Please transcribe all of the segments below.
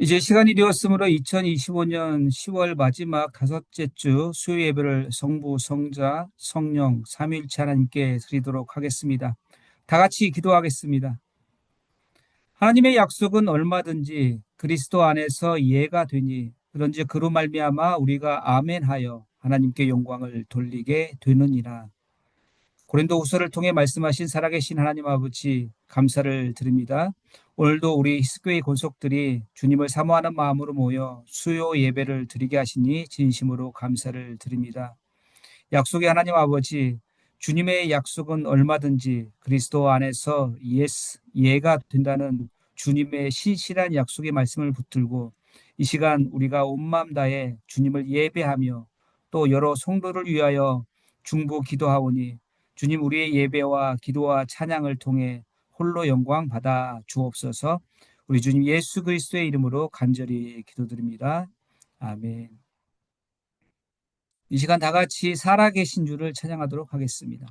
이제 시간이 되었으므로 2025년 10월 마지막 다섯째 주 수요 예배를 성부, 성자, 성령, 삼위일체 하나님께 드리도록 하겠습니다. 다 같이 기도하겠습니다. 하나님의 약속은 얼마든지 그리스도 안에서 예가 되니 그런지 그로 말미암아 우리가 아멘하여 하나님께 영광을 돌리게 되느니라. 고린도후서를 통해 말씀하신 살아계신 하나님 아버지 감사를 드립니다. 오늘도 우리 히스교의 권속들이 주님을 사모하는 마음으로 모여 수요 예배를 드리게 하시니 진심으로 감사를 드립니다. 약속의 하나님 아버지, 주님의 약속은 얼마든지 그리스도 안에서 예가 된다는 주님의 신실한 약속의 말씀을 붙들고 이 시간 우리가 온 마음 다해 주님을 예배하며 또 여러 성도를 위하여 중보 기도하오니 주님 우리의 예배와 기도와 찬양을 통해 홀로 영광 받아 주옵소서. 우리 주님 예수 그리스도의 이름으로 간절히 기도드립니다. 아멘. 이 시간 다 같이 살아계신 주를 찬양하도록 하겠습니다.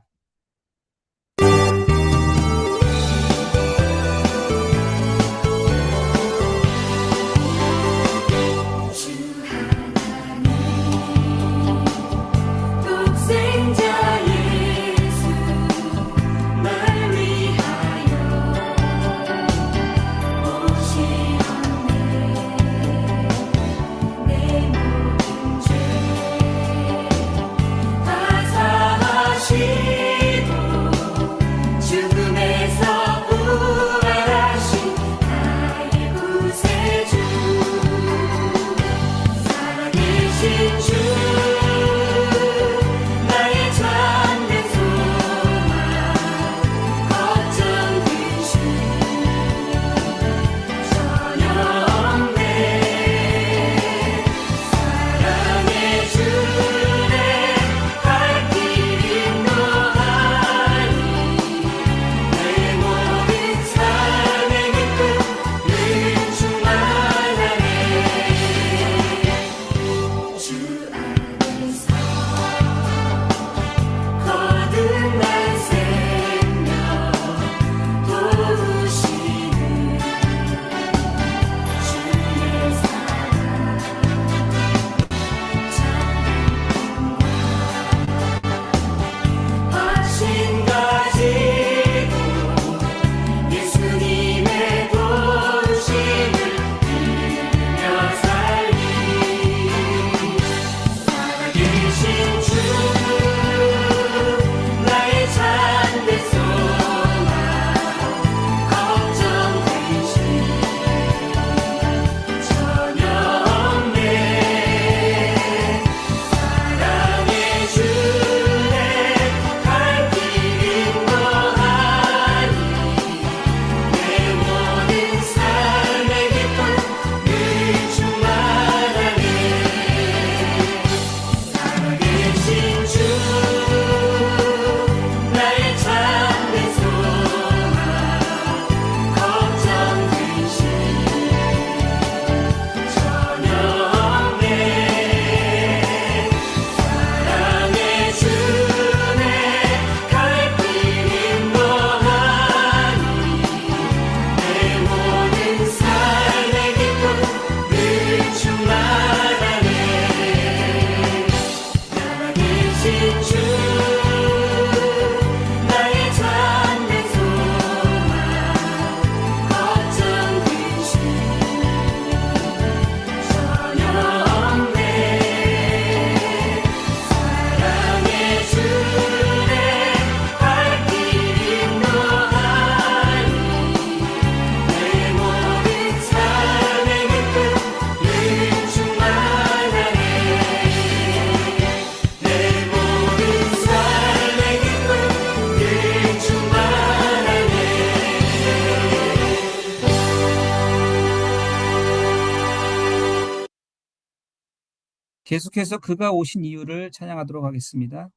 계속해서 그가 오신 이유를 찬양하도록 하겠습니다.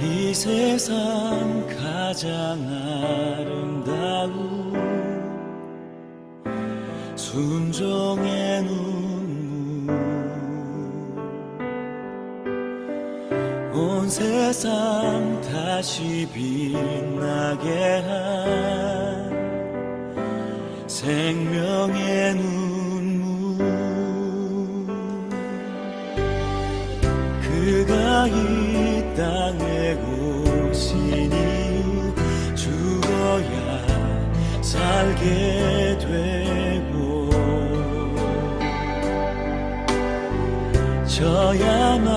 이 세상 가장 아름다운 순종의 눈물, 온 세상 다시 빛나게 한 생명의 눈물, 그가 이 땅에 오신 이유 죽어야 살게 되고 져야만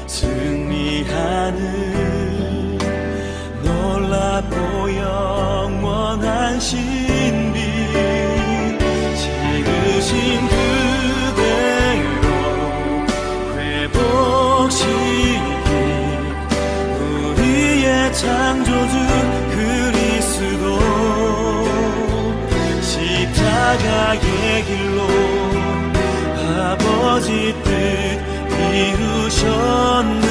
승리하는 놀랍고 영원한 신비, 지으신 그대로 회복시킨 우리의 창조주 그리스도, 십자가의 길로 아버지 뜻 이루셨네.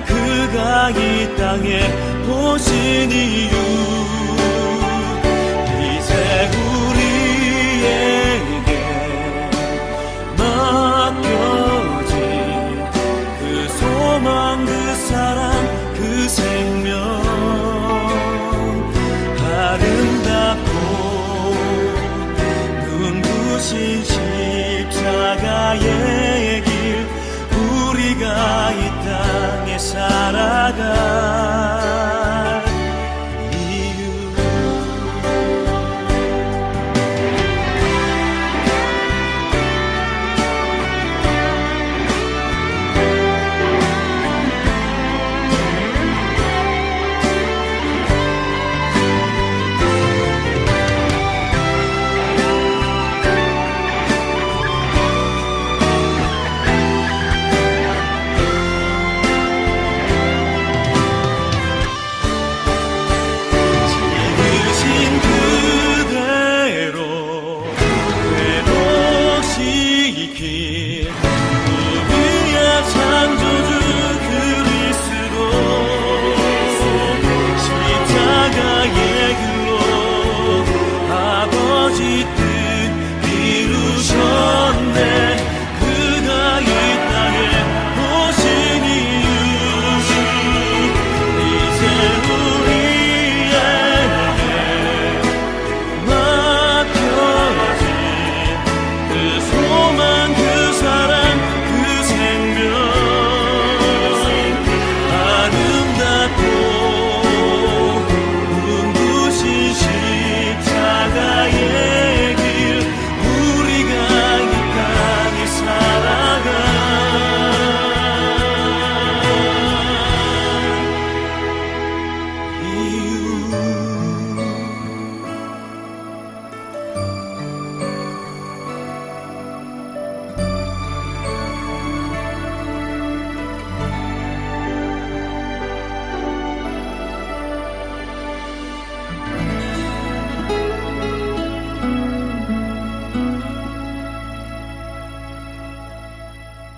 그가 이 땅에 오신 이유, 이제 우리에게 맡겨진 그 소망, 그 사랑, 그 생명, 아름답고 눈부신 십자가의 길, 우리가 이 땅에 살아갈 이유.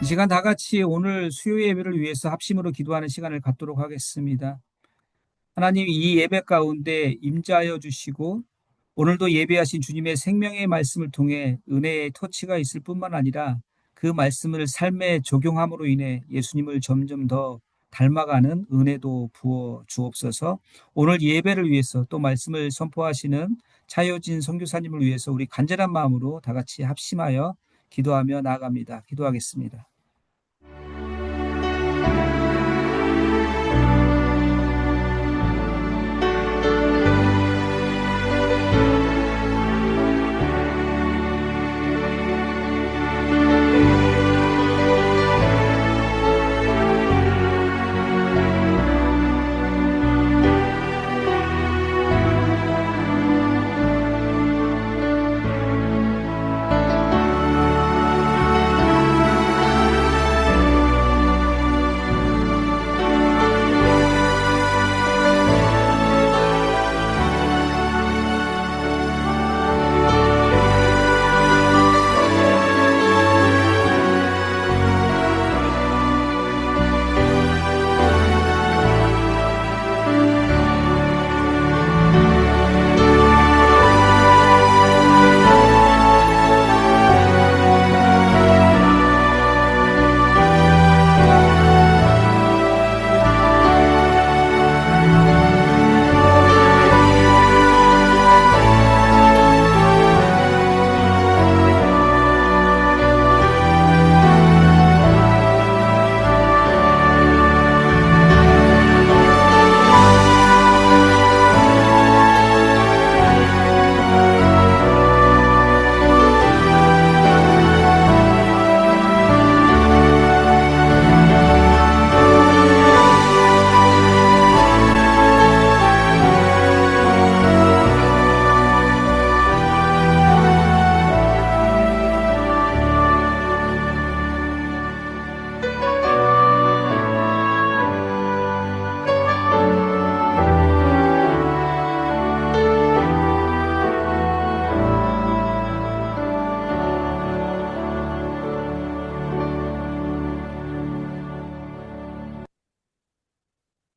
이 시간 다 같이 오늘 수요 예배를 위해서 합심으로 기도하는 시간을 갖도록 하겠습니다. 하나님, 이 예배 가운데 임재하여 주시고 오늘도 예배하신 주님의 생명의 말씀을 통해 은혜의 터치가 있을 뿐만 아니라 그 말씀을 삶에 적용함으로 인해 예수님을 점점 더 닮아가는 은혜도 부어 주옵소서. 오늘 예배를 위해서 또 말씀을 선포하시는 차효진 선교사님을 위해서 우리 간절한 마음으로 다 같이 합심하여 기도하며 나아갑니다. 기도하겠습니다.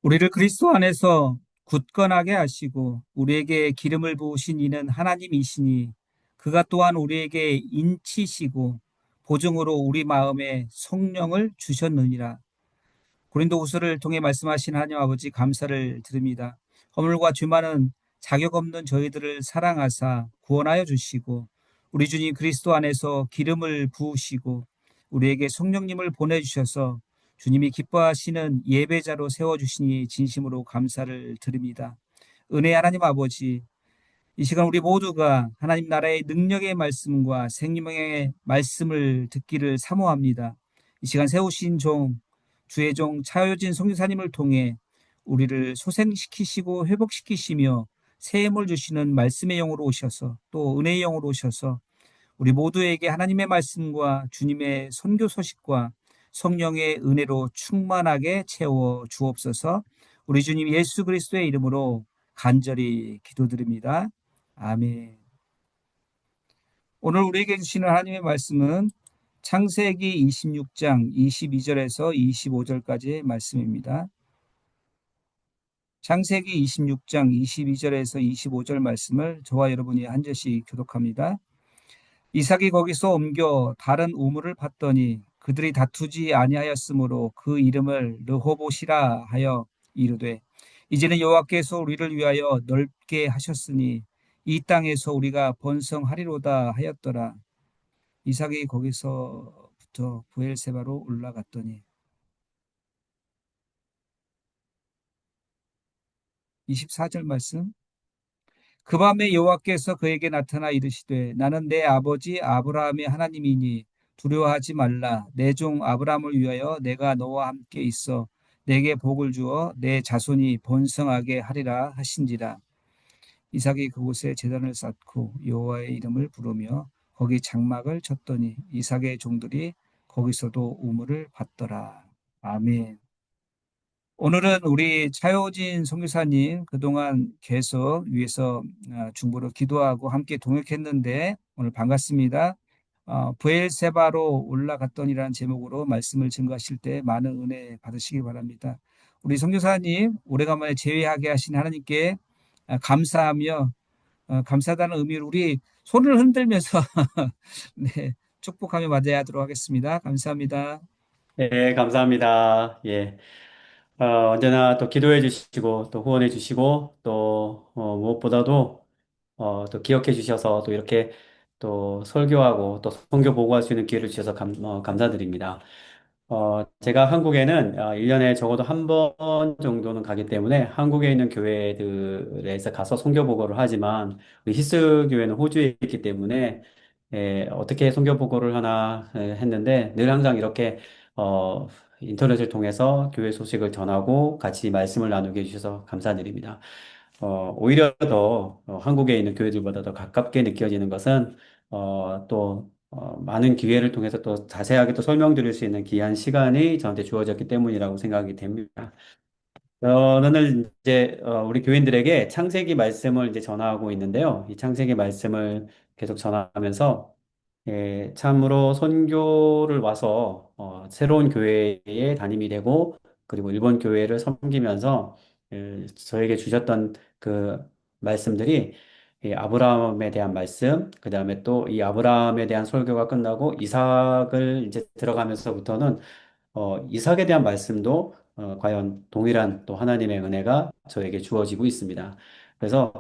우리를 그리스도 안에서 굳건하게 하시고 우리에게 기름을 부으신 이는 하나님이시니 그가 또한 우리에게 인치시고 보증으로 우리 마음에 성령을 주셨느니라. 고린도후서를 통해 말씀하신 하나님 아버지 감사를 드립니다. 허물과 죄 많은 자격 없는 저희들을 사랑하사 구원하여 주시고 우리 주님 그리스도 안에서 기름을 부으시고 우리에게 성령님을 보내주셔서 주님이 기뻐하시는 예배자로 세워주시니 진심으로 감사를 드립니다. 은혜 하나님 아버지, 이 시간 우리 모두가 하나님 나라의 능력의 말씀과 생명의 말씀을 듣기를 사모합니다. 이 시간 세우신 주의 종 차효진 성교사님을 통해 우리를 소생시키시고 회복시키시며 새 힘을 주시는 말씀의 영으로 오셔서 또 은혜의 영으로 오셔서 우리 모두에게 하나님의 말씀과 주님의 선교 소식과 성령의 은혜로 충만하게 채워 주옵소서. 우리 주님 예수 그리스도의 이름으로 간절히 기도드립니다. 아멘. 오늘 우리에게 주시는 하나님의 말씀은 창세기 26장 22절에서 25절까지의 말씀입니다. 창세기 26장 22절에서 25절 말씀을 저와 여러분이 한 절씩 교독합니다. 이삭이 거기서 옮겨 다른 우물을 팠더니 그들이 다투지 아니하였으므로 그 이름을 르호봇이라 하여 이르되 이제는 여호와께서 우리를 위하여 넓게 하셨으니 이 땅에서 우리가 번성하리로다 하였더라. 이삭이 거기서부터 브엘세바로 올라갔더니 24절 말씀. 그 밤에 여호와께서 그에게 나타나 이르시되 나는 내 아버지 아브라함의 하나님이니 두려워하지 말라. 내 종 아브라함을 위하여 내가 너와 함께 있어 내게 복을 주어 내 자손이 번성하게 하리라 하신지라. 이삭이 그곳에 제단을 쌓고 여호와의 이름을 부르며 거기 장막을 쳤더니 이삭의 종들이 거기서도 우물을 받더라. 아멘. 오늘은 우리 차효진 선교사님 그동안 계속 위에서 중보로 기도하고 함께 동역했는데 오늘 반갑습니다. 브엘세바로 올라갔더니라는 제목으로 말씀을 증거하실 때 많은 은혜 받으시기 바랍니다. 우리 선교사님 오래간만에 재회하게 하신 하나님께 감사하며 감사하다는 의미로 우리 손을 흔들면서 네, 축복하며 맞이하도록 하겠습니다. 감사합니다. 네, 감사합니다. 예. 언제나 또 기도해 주시고, 또 후원해 주시고, 또, 무엇보다도, 또 기억해 주셔서, 또 이렇게 또 설교하고, 또 선교 보고할 수 있는 기회를 주셔서 감사드립니다. 제가 한국에는 1년에 적어도 한 번 정도는 가기 때문에 한국에 있는 교회들에서 가서 선교 보고를 하지만, 우리 히스 교회는 호주에 있기 때문에, 어떻게 선교 보고를 하나 했는데 늘 항상 이렇게 어, 인터넷을 통해서 교회 소식을 전하고 같이 말씀을 나누게 해주셔서 감사드립니다. 오히려 더 한국에 있는 교회들보다 더 가깝게 느껴지는 것은 많은 기회를 통해서 또 자세하게 또 설명드릴 수 있는 귀한 시간이 저한테 주어졌기 때문이라고 생각이 됩니다. 저는 이제 우리 교인들에게 창세기 말씀을 이제 전하고 있는데요. 이 창세기 말씀을 계속 전하면서 참으로 선교를 와서 새로운 교회에 담임이 되고 그리고 일본 교회를 섬기면서 저에게 주셨던 그 말씀들이 이 아브라함에 대한 말씀, 그 다음에 또 이 아브라함에 대한 설교가 끝나고 이삭을 이제 들어가면서부터는 이삭에 대한 말씀도 과연 동일한 또 하나님의 은혜가 저에게 주어지고 있습니다. 그래서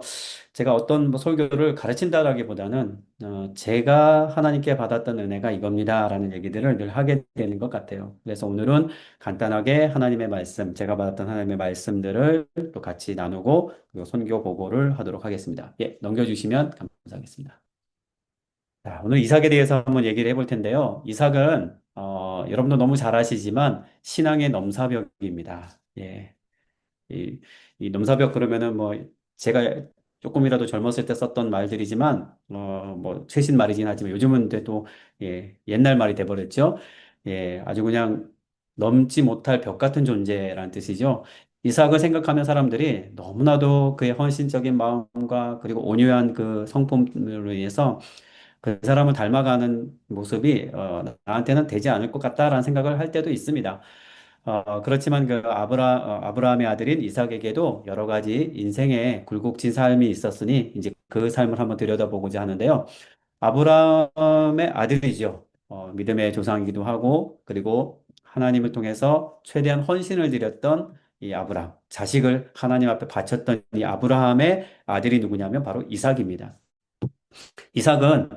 제가 어떤 뭐 설교를 가르친다라기보다는 제가 하나님께 받았던 은혜가 이겁니다라는 얘기들을 늘 하게 되는 것 같아요. 그래서 오늘은 간단하게 하나님의 말씀, 제가 받았던 하나님의 말씀들을 또 같이 나누고 그리고 선교 보고를 하도록 하겠습니다. 예, 넘겨주시면 감사하겠습니다. 자, 오늘 이삭에 대해서 한번 얘기를 해볼 텐데요. 이삭은 여러분도 너무 잘 아시지만 신앙의 넘사벽입니다. 예. 이, 이 넘사벽 그러면은 뭐 제가 조금이라도 젊었을 때 썼던 말들이지만 뭐 최신 말이긴 하지만 요즘은 또 옛날 말이 돼버렸죠. 예, 아주 그냥 넘지 못할 벽 같은 존재라는 뜻이죠. 이삭을 생각하는 사람들이 너무나도 그의 헌신적인 마음과 그리고 온유한 그 성품으로 인해서 그 사람을 닮아가는 모습이 나한테는 되지 않을 것 같다라는 생각을 할 때도 있습니다. 그렇지만 아브라함의 아들인 이삭에게도 여러 가지 인생의 굴곡진 삶이 있었으니 이제 그 삶을 한번 들여다보고자 하는데요. 아브라함의 아들이죠. 믿음의 조상이기도 하고, 그리고 하나님을 통해서 최대한 헌신을 드렸던 이 아브라함, 자식을 하나님 앞에 바쳤던 이 아브라함의 아들이 누구냐면 바로 이삭입니다. 이삭은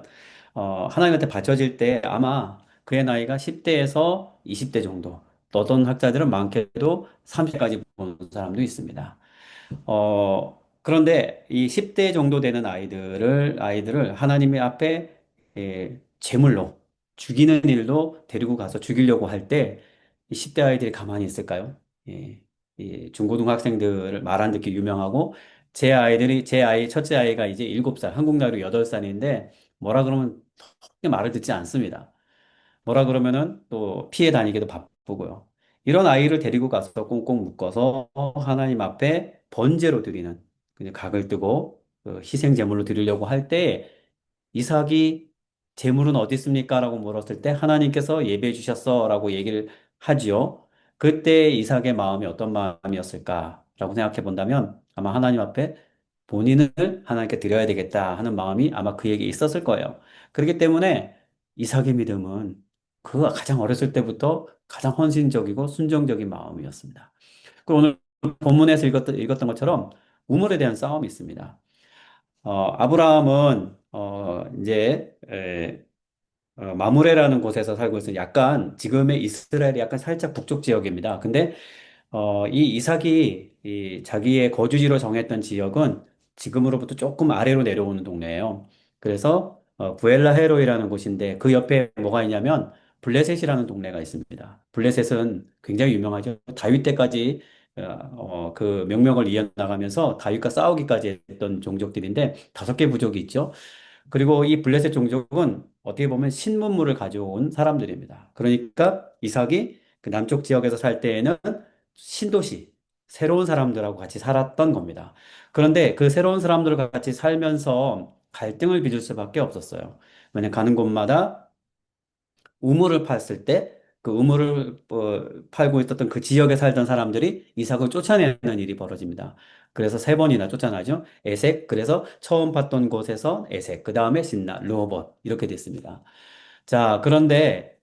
하나님한테 바쳐질 때 아마 그의 나이가 10대에서 20대 정도, 어떤 학자들은 많게도 30대까지 보는 사람도 있습니다. 그런데 이 10대 정도 되는 아이들을 하나님의 앞에 제물로 죽이는 일도 데리고 가서 죽이려고 할 때 이 10대 아이들이 가만히 있을까요? 예, 이 중고등학생들을 말 안 듣기 유명하고 제 아이, 첫째 아이가 이제 7살, 한국 나이로 8살인데 뭐라 그러면 크게 말을 듣지 않습니다. 뭐라 그러면은 또 피해 다니기도 바쁘고요. 이런 아이를 데리고 가서 꽁꽁 묶어서 하나님 앞에 번제로 드리는 그냥 각을 뜨고 희생 제물로 드리려고 할 때 이삭이 제물은 어디 있습니까? 라고 물었을 때 하나님께서 예배해 주셨어라고 얘기를 하지요. 그때 이삭의 마음이 어떤 마음이었을까라고 생각해 본다면 아마 하나님 앞에 본인을 하나님께 드려야 되겠다 하는 마음이 아마 그에게 있었을 거예요. 그렇기 때문에 이삭의 믿음은 그가 가장 어렸을 때부터 가장 헌신적이고 순종적인 마음이었습니다. 그리고 오늘 본문에서 읽었던 것처럼 우물에 대한 싸움이 있습니다. 아브라함은 마므레라는 곳에서 살고 있어요. 약간 지금의 이스라엘이 약간 살짝 북쪽 지역입니다. 근데 이 이삭이 이 자기의 거주지로 정했던 지역은 지금으로부터 조금 아래로 내려오는 동네예요. 그래서 부엘라 헤로이라는 곳인데 그 옆에 뭐가 있냐면 블레셋이라는 동네가 있습니다. 블레셋은 굉장히 유명하죠. 다윗 때까지 그 명령을 이어나가면서 다윗과 싸우기까지 했던 종족들인데 5개 부족이 있죠. 그리고 이 블레셋 종족은 어떻게 보면 신문물을 가져온 사람들입니다. 그러니까 이삭이 그 남쪽 지역에서 살 때에는 신도시, 새로운 사람들하고 같이 살았던 겁니다. 그런데 그 새로운 사람들과 같이 살면서 갈등을 빚을 수밖에 없었어요. 왜냐면 가는 곳마다 우물을 팠을 때 그 우물을 팔고 있었던 그 지역에 살던 사람들이 이삭을 쫓아내는 일이 벌어집니다. 그래서 3번이나 쫓아나죠. 에색, 그래서 처음 팠던 곳에서 에색, 그 다음에 신나, 르호봇 이렇게 됐습니다. 자, 그런데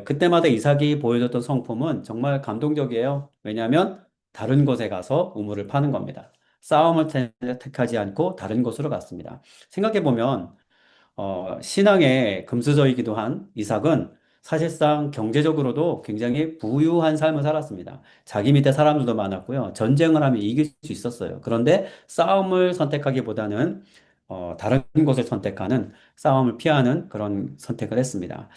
그때마다 이삭이 보여줬던 성품은 정말 감동적이에요. 왜냐하면 다른 곳에 가서 우물을 파는 겁니다. 싸움을 택하지 않고 다른 곳으로 갔습니다. 생각해보면 신앙의 금수저이기도 한 이삭은 사실상 경제적으로도 굉장히 부유한 삶을 살았습니다. 자기 밑에 사람들도 많았고요. 전쟁을 하면 이길 수 있었어요. 그런데 싸움을 선택하기보다는 다른 것을 선택하는 싸움을 피하는 그런 선택을 했습니다.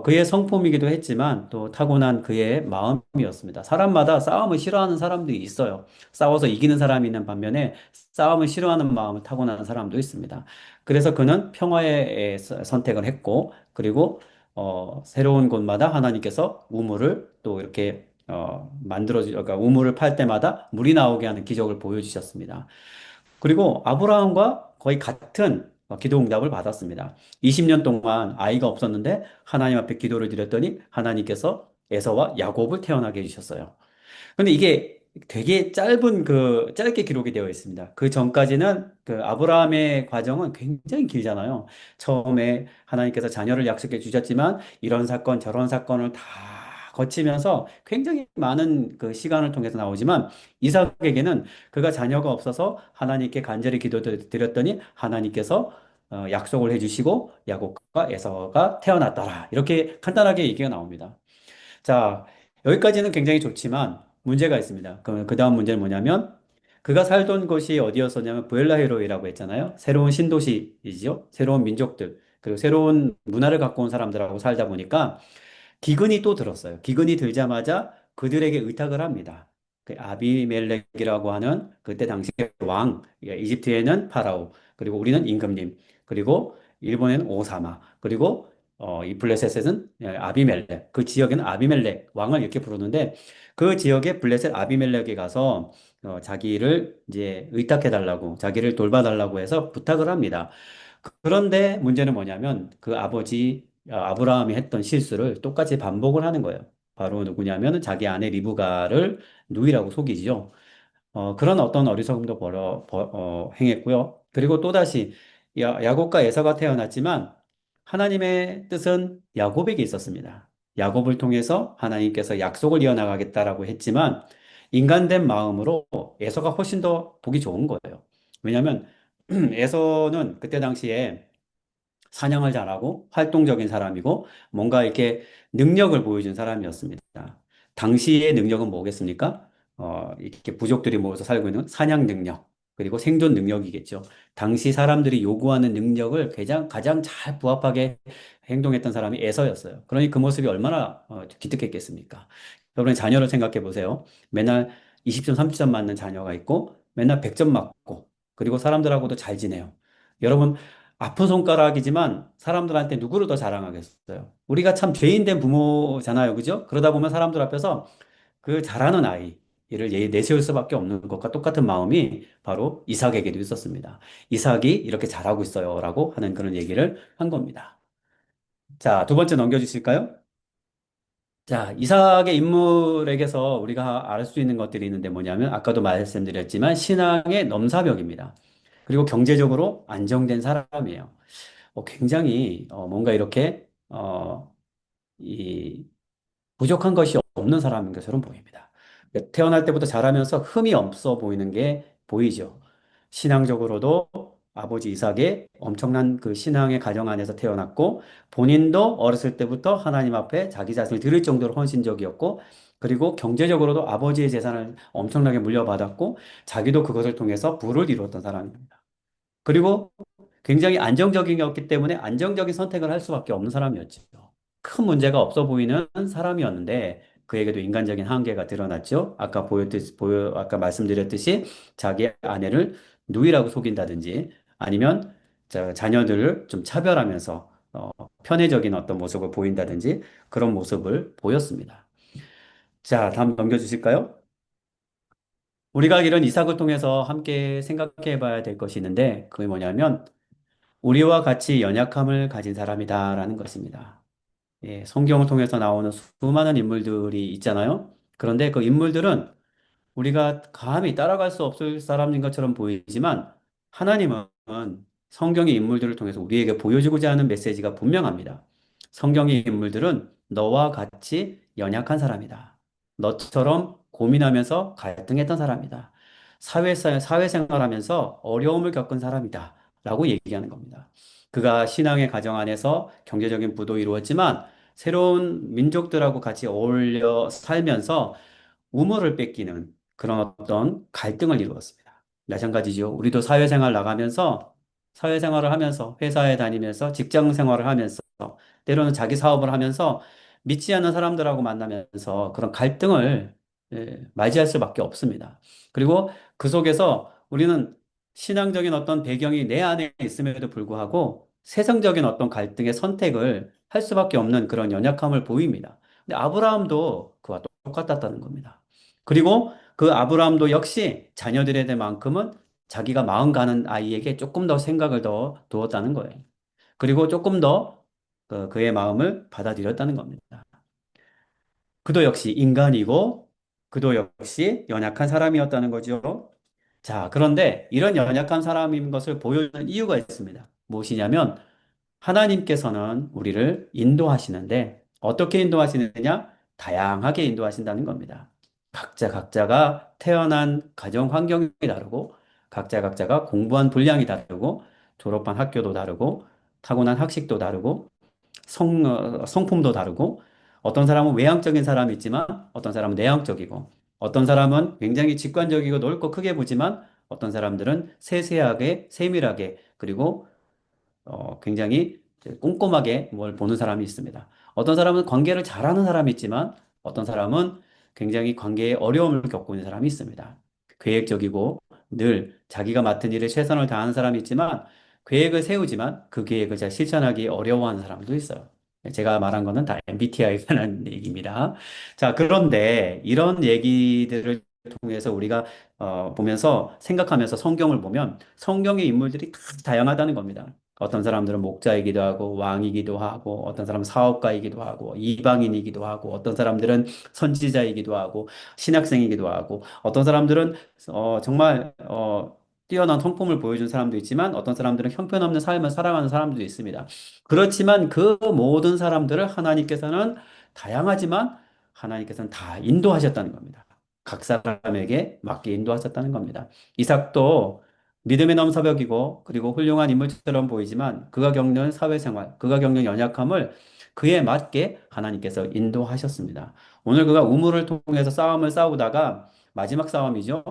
그의 성품이기도 했지만 또 타고난 그의 마음이었습니다. 사람마다 싸움을 싫어하는 사람들이 있어요. 싸워서 이기는 사람이 있는 반면에 싸움을 싫어하는 마음을 타고난 사람도 있습니다. 그래서 그는 평화의 선택을 했고, 그리고 새로운 곳마다 하나님께서 우물을 또 이렇게 그러니까 우물을 팔 때마다 물이 나오게 하는 기적을 보여주셨습니다. 그리고 아브라함과 거의 같은 기도 응답을 받았습니다. 20년 동안 아이가 없었는데 하나님 앞에 기도를 드렸더니 하나님께서 에서와 야곱을 태어나게 해주셨어요. 근데 이게 되게 짧게 기록이 되어 있습니다. 그 전까지는 그 아브라함의 과정은 굉장히 길잖아요. 처음에 하나님께서 자녀를 약속해 주셨지만 이런 사건, 저런 사건을 다 거치면서 굉장히 많은 그 시간을 통해서 나오지만 이삭에게는 그가 자녀가 없어서 하나님께 간절히 기도드렸더니 하나님께서 약속을 해주시고 야곱과 에서가 태어났더라. 이렇게 간단하게 얘기가 나옵니다. 자, 여기까지는 굉장히 좋지만 문제가 있습니다. 그 다음 문제는 뭐냐면 그가 살던 곳이 어디였었냐면 부엘라헤로이라고 했잖아요. 새로운 신도시이죠. 새로운 민족들, 그리고 새로운 문화를 갖고 온 사람들하고 살다 보니까 기근이 또 들었어요. 기근이 들자마자 그들에게 의탁을 합니다. 그 아비멜렉이라고 하는 그때 당시 왕, 이집트에는 파라오, 그리고 우리는 임금님, 그리고 일본에는 오사마, 그리고 이 블레셋은 아비멜렉, 그 지역에는 아비멜렉 왕을 이렇게 부르는데 그 지역에 블레셋 아비멜렉에 가서 자기를 이제 의탁해 달라고, 자기를 돌봐달라고 해서 부탁을 합니다. 그런데 문제는 뭐냐면 그 아버지 아브라함이 했던 실수를 똑같이 반복을 하는 거예요. 바로 누구냐면 자기 아내 리브가를 누이라고 속이죠. 그런 어떤 어리석음도 행했고요. 그리고 또다시 야곱과 에서가 태어났지만 하나님의 뜻은 야곱에게 있었습니다. 야곱을 통해서 하나님께서 약속을 이어나가겠다라고 했지만 인간된 마음으로 에서가 훨씬 더 보기 좋은 거예요. 왜냐하면 에서는 그때 당시에 사냥을 잘하고 활동적인 사람이고 뭔가 이렇게 능력을 보여준 사람이었습니다. 당시의 능력은 뭐겠습니까? 이렇게 부족들이 모여서 살고 있는 사냥 능력, 그리고 생존 능력이겠죠. 당시 사람들이 요구하는 능력을 가장 잘 부합하게 행동했던 사람이 에서였어요. 그러니 그 모습이 얼마나 기특했겠습니까? 여러분 자녀를 생각해 보세요. 맨날 20점, 30점 맞는 자녀가 있고 맨날 100점 맞고 그리고 사람들하고도 잘 지내요. 여러분 아픈 손가락이지만 사람들한테 누구를 더 자랑하겠어요? 우리가 참 죄인된 부모잖아요. 그죠? 그러다 보면 사람들 앞에서 그 잘하는 아이를 내세울 수밖에 없는 것과 똑같은 마음이 바로 이삭에게도 있었습니다. 이삭이 이렇게 잘하고 있어요. 라고 하는 그런 얘기를 한 겁니다. 자, 두 번째 넘겨주실까요? 자, 이삭의 인물에게서 우리가 알 수 있는 것들이 있는데 뭐냐면 아까도 말씀드렸지만 신앙의 넘사벽입니다. 그리고 경제적으로 안정된 사람이에요. 굉장히 뭔가 이렇게 이 부족한 것이 없는 사람인 것처럼 보입니다. 태어날 때부터 자라면서 흠이 없어 보이는 게 보이죠. 신앙적으로도 아버지 이삭의 엄청난 그 신앙의 가정 안에서 태어났고 본인도 어렸을 때부터 하나님 앞에 자기 자신을 드릴 정도로 헌신적이었고 그리고 경제적으로도 아버지의 재산을 엄청나게 물려받았고 자기도 그것을 통해서 부를 이루었던 사람입니다. 그리고 굉장히 안정적이었기 때문에 안정적인 선택을 할 수밖에 없는 사람이었죠. 큰 문제가 없어 보이는 사람이었는데 그에게도 인간적인 한계가 드러났죠. 아까 말씀드렸듯이 자기 아내를 누이라고 속인다든지 아니면 자녀들을 좀 차별하면서 편애적인 어떤 모습을 보인다든지 그런 모습을 보였습니다. 자, 다음 넘겨주실까요? 우리가 이런 이삭을 통해서 함께 생각해 봐야 될 것이 있는데 그게 뭐냐면 우리와 같이 연약함을 가진 사람이다라는 것입니다. 예, 성경을 통해서 나오는 수많은 인물들이 있잖아요. 그런데 그 인물들은 우리가 감히 따라갈 수 없을 사람인 것처럼 보이지만 하나님은 성경의 인물들을 통해서 우리에게 보여주고자 하는 메시지가 분명합니다. 성경의 인물들은 너와 같이 연약한 사람이다. 너처럼 고민하면서 갈등했던 사람이다. 사회생활하면서 어려움을 겪은 사람이다. 라고 얘기하는 겁니다. 그가 신앙의 가정 안에서 경제적인 부도 이루었지만 새로운 민족들하고 같이 어울려 살면서 우물을 뺏기는 그런 어떤 갈등을 이루었습니다. 마찬가지죠. 우리도 사회생활 나가면서 사회생활을 하면서 회사에 다니면서 직장 생활을 하면서 때로는 자기 사업을 하면서 믿지 않는 사람들하고 만나면서 그런 갈등을 맞이할 수밖에 없습니다. 그리고 그 속에서 우리는 신앙적인 어떤 배경이 내 안에 있음에도 불구하고 세상적인 어떤 갈등의 선택을 할 수밖에 없는 그런 연약함을 보입니다. 근데 아브라함도 그와 똑같았다는 겁니다. 그리고 그 아브라함도 역시 자녀들에 대해만큼은 자기가 마음 가는 아이에게 조금 더 생각을 더 두었다는 거예요. 그리고 조금 더 그의 마음을 받아들였다는 겁니다. 그도 역시 인간이고 그도 역시 연약한 사람이었다는 거죠. 자, 그런데 이런 연약한 사람인 것을 보여주는 이유가 있습니다. 무엇이냐면 하나님께서는 우리를 인도하시는데 어떻게 인도하시느냐? 다양하게 인도하신다는 겁니다. 각자가 태어난 가정 환경이 다르고 각자가 공부한 분량이 다르고 졸업한 학교도 다르고 타고난 학식도 다르고 성품도 다르고 어떤 사람은 외향적인 사람이 있지만 어떤 사람은 내향적이고 어떤 사람은 굉장히 직관적이고 넓고 크게 보지만 어떤 사람들은 세세하게 세밀하게 그리고 굉장히 꼼꼼하게 뭘 보는 사람이 있습니다. 어떤 사람은 관계를 잘하는 사람이 있지만 어떤 사람은 굉장히 관계에 어려움을 겪고 있는 사람이 있습니다. 계획적이고 늘 자기가 맡은 일에 최선을 다하는 사람이 있지만 계획을 세우지만 그 계획을 잘 실천하기 어려워하는 사람도 있어요. 제가 말한 거는 다 MBTI에 관한 얘기입니다. 자, 그런데 이런 얘기들을 통해서 우리가 보면서 생각하면서 성경을 보면 성경의 인물들이 다 다양하다는 겁니다. 어떤 사람들은 목자이기도 하고 왕이기도 하고 어떤 사람은 사업가이기도 하고 이방인이기도 하고 어떤 사람들은 선지자이기도 하고 신학생이기도 하고 어떤 사람들은 정말 뛰어난 성품을 보여준 사람도 있지만 어떤 사람들은 형편없는 삶을 살아가는 사람들도 있습니다. 그렇지만 그 모든 사람들을 하나님께서는 다양하지만 하나님께서는 다 인도하셨다는 겁니다. 각 사람에게 맞게 인도하셨다는 겁니다. 이삭도 믿음의 넘사벽이고 그리고 훌륭한 인물처럼 보이지만 그가 겪는 사회생활, 그가 겪는 연약함을 그에 맞게 하나님께서 인도하셨습니다. 오늘 그가 우물을 통해서 싸움을 싸우다가 마지막 싸움이죠.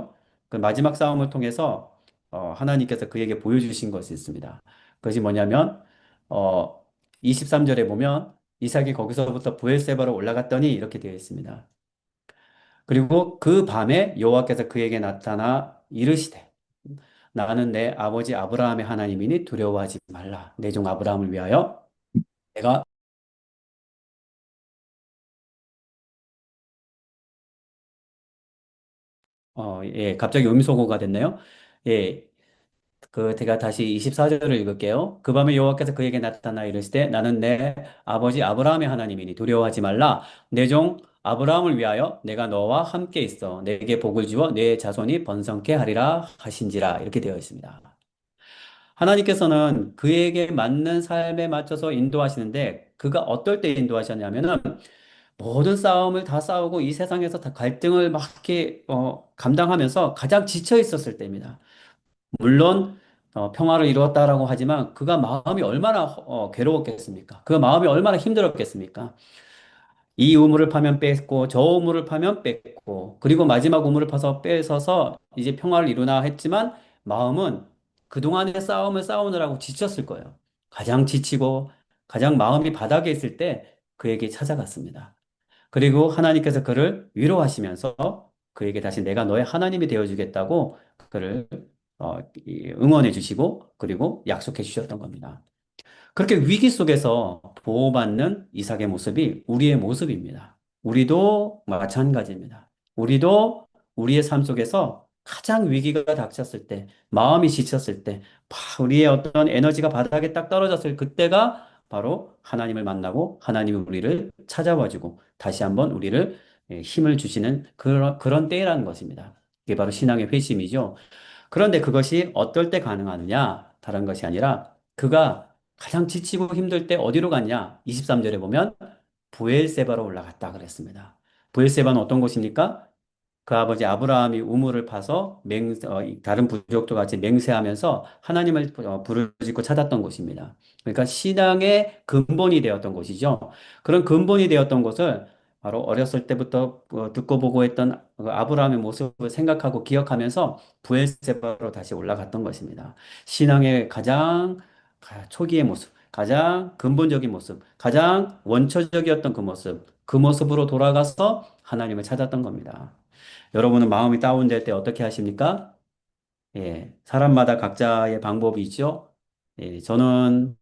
그 마지막 싸움을 통해서 하나님께서 그에게 보여주신 것이 있습니다. 그것이 뭐냐면 어, 23절에 보면 이삭이 거기서부터 부엘세바로 올라갔더니 이렇게 되어 있습니다. 그리고 그 밤에 여호와께서 그에게 나타나 이르시되 나는 내 아버지 아브라함의 하나님이니 두려워하지 말라. 내 종 아브라함을 위하여 내가 예, 갑자기 음소거가 됐네요. 예, 제가 다시 24절을 읽을게요. 그 밤에 여호와께서 그에게 나타나 이르시되 나는 내 아버지 아브라함의 하나님이니 두려워하지 말라. 내 종 아브라함을 위하여 내가 너와 함께 있어 내게 복을 주어 내 자손이 번성케 하리라 하신지라 이렇게 되어 있습니다. 하나님께서는 그에게 맞는 삶에 맞춰서 인도하시는데 그가 어떨 때 인도하셨냐면은 모든 싸움을 다 싸우고 이 세상에서 다 갈등을 막 이렇게 감당하면서 가장 지쳐 있었을 때입니다. 물론 평화를 이루었다라고 하지만 그가 마음이 얼마나 괴로웠겠습니까? 그가 마음이 얼마나 힘들었겠습니까? 이 우물을 파면 뺐고 저 우물을 파면 뺐고 그리고 마지막 우물을 파서 뺏어서 이제 평화를 이루나 했지만 마음은 그동안의 싸움을 싸우느라고 지쳤을 거예요. 가장 지치고 가장 마음이 바닥에 있을 때 그에게 찾아갔습니다. 그리고 하나님께서 그를 위로하시면서 그에게 다시 내가 너의 하나님이 되어주겠다고 그를 응원해 주시고 그리고 약속해 주셨던 겁니다. 그렇게 위기 속에서 보호받는 이삭의 모습이 우리의 모습입니다. 우리도 마찬가지입니다. 우리도 우리의 삶 속에서 가장 위기가 닥쳤을 때, 마음이 지쳤을 때, 우리의 어떤 에너지가 바닥에 딱 떨어졌을 그때가 바로 하나님을 만나고 하나님이 우리를 찾아와주고 다시 한번 우리를 힘을 주시는 그런 때라는 것입니다. 이게 바로 신앙의 회심이죠. 그런데 그것이 어떨 때 가능하느냐? 다른 것이 아니라 그가 가장 지치고 힘들 때 어디로 갔냐? 23절에 보면 부엘세바로 올라갔다 그랬습니다. 부엘세바는 어떤 곳입니까? 그 아버지 아브라함이 우물을 파서 다른 부족도 같이 맹세하면서 하나님을 부르짖고 찾았던 곳입니다. 그러니까 신앙의 근본이 되었던 곳이죠. 그런 근본이 되었던 곳을 바로 어렸을 때부터 듣고 보고 했던 그 아브라함의 모습을 생각하고 기억하면서 부엘세바로 다시 올라갔던 것입니다. 신앙의 가장 초기의 모습, 가장 근본적인 모습, 가장 원초적이었던 그 모습으로 돌아가서 하나님을 찾았던 겁니다. 여러분은 마음이 다운될 때 어떻게 하십니까? 예, 사람마다 각자의 방법이 있죠. 예, 저는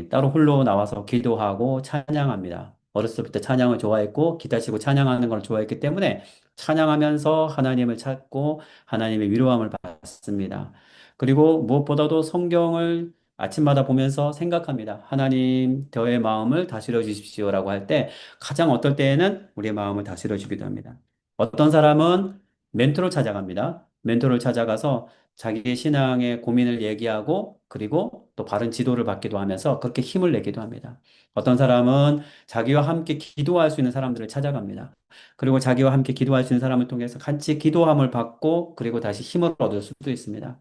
따로 홀로 나와서 기도하고 찬양합니다. 어렸을 때 찬양을 좋아했고 기타 치고 찬양하는 걸 좋아했기 때문에 찬양하면서 하나님을 찾고 하나님의 위로함을 받습니다. 그리고 무엇보다도 성경을 아침마다 보면서 생각합니다. 하나님, 저의 마음을 다스려 주십시오라고 할 때 가장 어떨 때에는 우리의 마음을 다스려 주기도 합니다. 어떤 사람은 멘토를 찾아갑니다. 멘토를 찾아가서 자기의 신앙의 고민을 얘기하고 그리고 또 바른 지도를 받기도 하면서 그렇게 힘을 내기도 합니다. 어떤 사람은 자기와 함께 기도할 수 있는 사람들을 찾아갑니다. 그리고 자기와 함께 기도할 수 있는 사람을 통해서 같이 기도함을 받고 그리고 다시 힘을 얻을 수도 있습니다.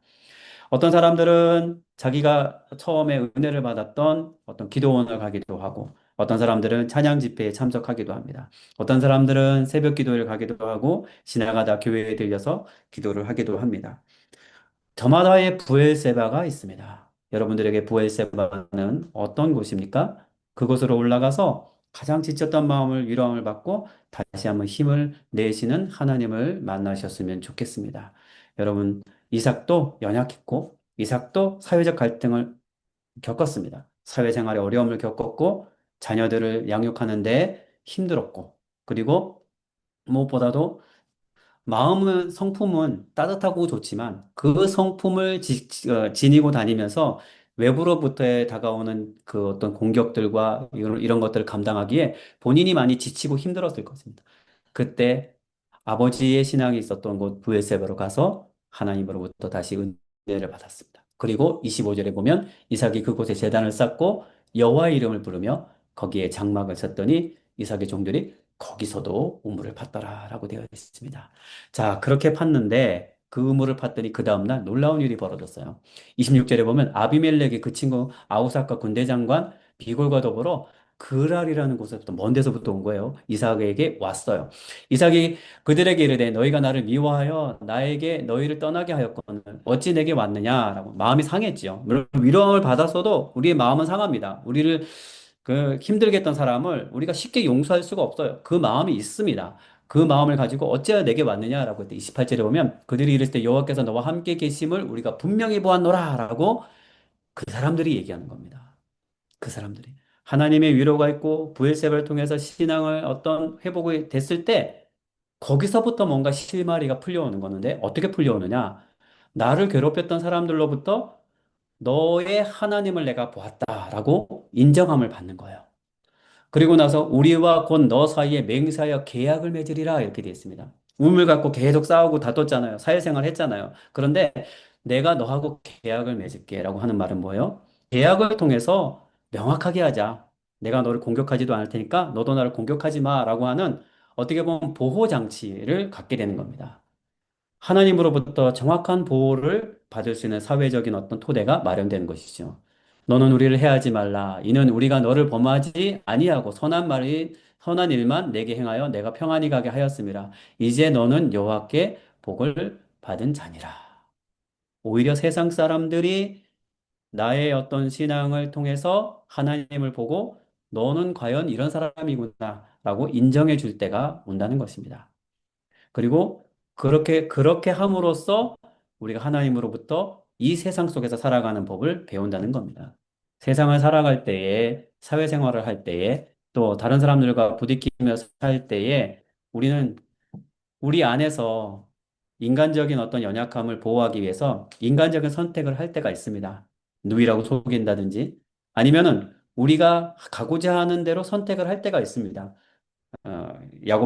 어떤 사람들은 자기가 처음에 은혜를 받았던 어떤 기도원을 가기도 하고, 어떤 사람들은 찬양 집회에 참석하기도 합니다. 어떤 사람들은 새벽 기도를 가기도 하고, 지나가다 교회에 들려서 기도를 하기도 합니다. 저마다의 부엘세바가 있습니다. 여러분들에게 부엘세바는 어떤 곳입니까? 그곳으로 올라가서 가장 지쳤던 마음을 위로함을 받고 다시 한번 힘을 내시는 하나님을 만나셨으면 좋겠습니다. 여러분, 이삭도 연약했고 이삭도 사회적 갈등을 겪었습니다. 사회생활에 어려움을 겪었고 자녀들을 양육하는데 힘들었고 그리고 무엇보다도 성품은 따뜻하고 좋지만 그 성품을 지니고 다니면서 외부로부터의 다가오는 그 어떤 공격들과 이런 것들을 감당하기에 본인이 많이 지치고 힘들었을 것입니다. 그때 아버지의 신앙이 있었던 곳 브에세바로 가서 하나님으로부터 다시 은혜를 받았습니다. 그리고 25절에 보면 이삭이 그곳에 제단을 쌓고 여호와의 이름을 부르며 거기에 장막을 쳤더니 이삭의 종들이 거기서도 우물을 팠더라라고 되어 있습니다. 자, 그렇게 팠는데 그 우물을 팠더니 그 다음날 놀라운 일이 벌어졌어요. 26절에 보면 아비멜렉의 그 친구 아우삭과 군대 장관 비골과 더불어 그랄이라는 곳에서부터 먼 데서부터 온 거예요. 이삭에게 왔어요. 이삭이 그들에게 이르되 너희가 나를 미워하여 나에게 너희를 떠나게 하였거늘 어찌 내게 왔느냐라고 마음이 상했지요. 물론 위로함을 받았어도 우리의 마음은 상합니다. 우리를 그 힘들게 했던 사람을 우리가 쉽게 용서할 수가 없어요. 그 마음이 있습니다. 그 마음을 가지고 어찌하여 내게 왔느냐라고 했더니 28절에 보면 그들이 이랬을 때 여호와께서 너와 함께 계심을 우리가 분명히 보았노라라고 그 사람들이 얘기하는 겁니다. 그 사람들이 하나님의 위로가 있고 부엘세바를 통해서 신앙을 어떤 회복이 됐을 때 거기서부터 뭔가 실마리가 풀려오는 거는데 어떻게 풀려오느냐? 나를 괴롭혔던 사람들로부터 너의 하나님을 내가 보았다라고 인정함을 받는 거예요. 그리고 나서 우리와 곧 너 사이에 맹세하여 계약을 맺으리라 이렇게 되어 있습니다. 우물 갖고 계속 싸우고 다퉜잖아요. 사회생활 했잖아요. 그런데 내가 너하고 계약을 맺을게라고 하는 말은 뭐예요? 계약을 통해서 명확하게 하자. 내가 너를 공격하지도 않을 테니까 너도 나를 공격하지 마라고 하는 어떻게 보면 보호 장치를 갖게 되는 겁니다. 하나님으로부터 정확한 보호를 받을 수 있는 사회적인 어떤 토대가 마련되는 것이죠. 너는 우리를 해하지 말라. 이는 우리가 너를 범하지 아니하고 선한 일만 내게 행하여 내가 평안히 가게 하였습니다. 이제 너는 여호와께 복을 받은 자니라. 오히려 세상 사람들이 나의 어떤 신앙을 통해서 하나님을 보고 너는 과연 이런 사람이구나라고 인정해 줄 때가 온다는 것입니다. 그리고 그렇게 함으로써 우리가 하나님으로부터 이 세상 속에서 살아가는 법을 배운다는 겁니다. 세상을 살아갈 때에, 사회생활을 할 때에, 또 다른 사람들과 부딪히며 살 때에 우리는 우리 안에서 인간적인 어떤 연약함을 보호하기 위해서 인간적인 선택을 할 때가 있습니다. 누이라고 속인다든지 아니면은 우리가 가고자 하는 대로 선택을 할 때가 있습니다.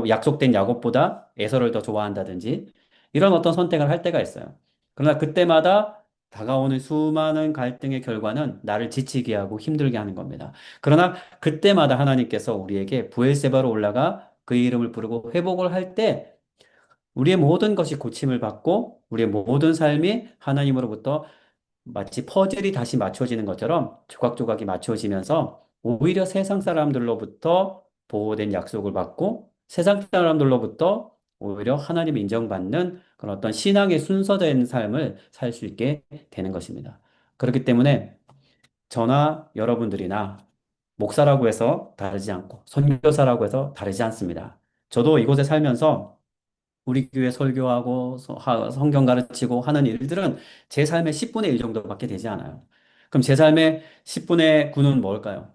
약속된 야곱보다 에서를 더 좋아한다든지 이런 어떤 선택을 할 때가 있어요. 그러나 그때마다 다가오는 수많은 갈등의 결과는 나를 지치게 하고 힘들게 하는 겁니다. 그러나 그때마다 하나님께서 우리에게 부엘세바로 올라가 그의 이름을 부르고 회복을 할 때 우리의 모든 것이 고침을 받고 우리의 모든 삶이 하나님으로부터 마치 퍼즐이 다시 맞춰지는 것처럼 조각조각이 맞춰지면서 오히려 세상 사람들로부터 보호된 약속을 받고 세상 사람들로부터 오히려 하나님 인정받는 그런 어떤 신앙의 순서된 삶을 살 수 있게 되는 것입니다. 그렇기 때문에 저나 여러분들이나 목사라고 해서 다르지 않고 선교사라고 해서 다르지 않습니다. 저도 이곳에 살면서 우리 교회 설교하고 성경 가르치고 하는 일들은 제 삶의 10분의 1 정도밖에 되지 않아요. 그럼 제 삶의 10분의 9는 뭘까요?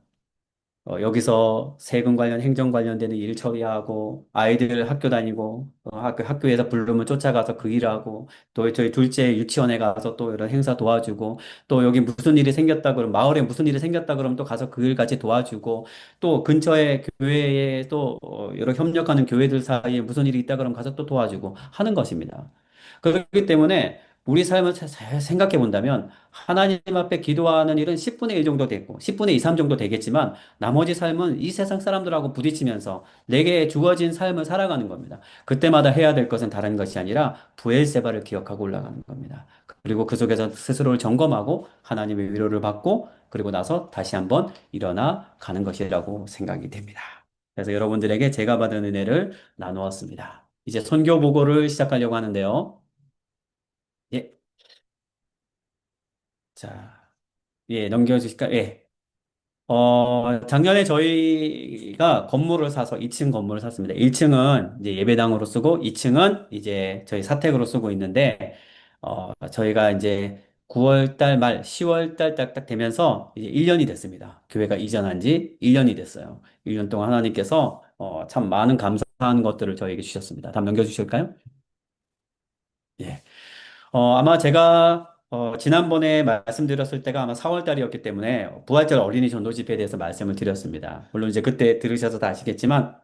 여기서 세금 관련, 행정 관련되는 일 처리하고, 아이들 학교 다니고, 학교에서 부르면 쫓아가서 그 일하고, 또 저희 둘째 유치원에 가서 또 이런 행사 도와주고, 또 여기 무슨 일이 생겼다 그러면, 마을에 무슨 일이 생겼다 그러면 또 가서 그 일 같이 도와주고, 또 근처에 교회에 또 여러 협력하는 교회들 사이에 무슨 일이 있다 그러면 가서 또 도와주고 하는 것입니다. 그렇기 때문에 우리 삶을 잘 생각해 본다면 하나님 앞에 기도하는 일은 10분의 1 정도 되고 10분의 2, 3 정도 되겠지만 나머지 삶은 이 세상 사람들하고 부딪히면서 내게 주어진 삶을 살아가는 겁니다. 그때마다 해야 될 것은 다른 것이 아니라 부엘세바를 기억하고 올라가는 겁니다. 그리고 그 속에서 스스로를 점검하고 하나님의 위로를 받고 그리고 나서 다시 한번 일어나 가는 것이라고 생각이 됩니다. 그래서 여러분들에게 제가 받은 은혜를 나누었습니다. 이제 선교 보고를 시작하려고 하는데요. 예, 자, 예, 넘겨주실까요? 예. 작년에 저희가 건물을 사서 2층 건물을 샀습니다. 1층은 이제 예배당으로 쓰고 2층은 이제 저희 사택으로 쓰고 있는데, 저희가 이제 9월 달 말, 10월 달 딱딱 되면서 이제 1년이 됐습니다. 교회가 이전한 지 1년이 됐어요. 1년 동안 하나님께서 참 많은 감사한 것들을 저에게 주셨습니다. 다음 넘겨주실까요? 예. 아마 제가 지난번에 말씀드렸을 때가 아마 4월 달이었기 때문에 부활절 어린이 전도 집회에 대해서 말씀을 드렸습니다. 물론 이제 그때 들으셔서 다 아시겠지만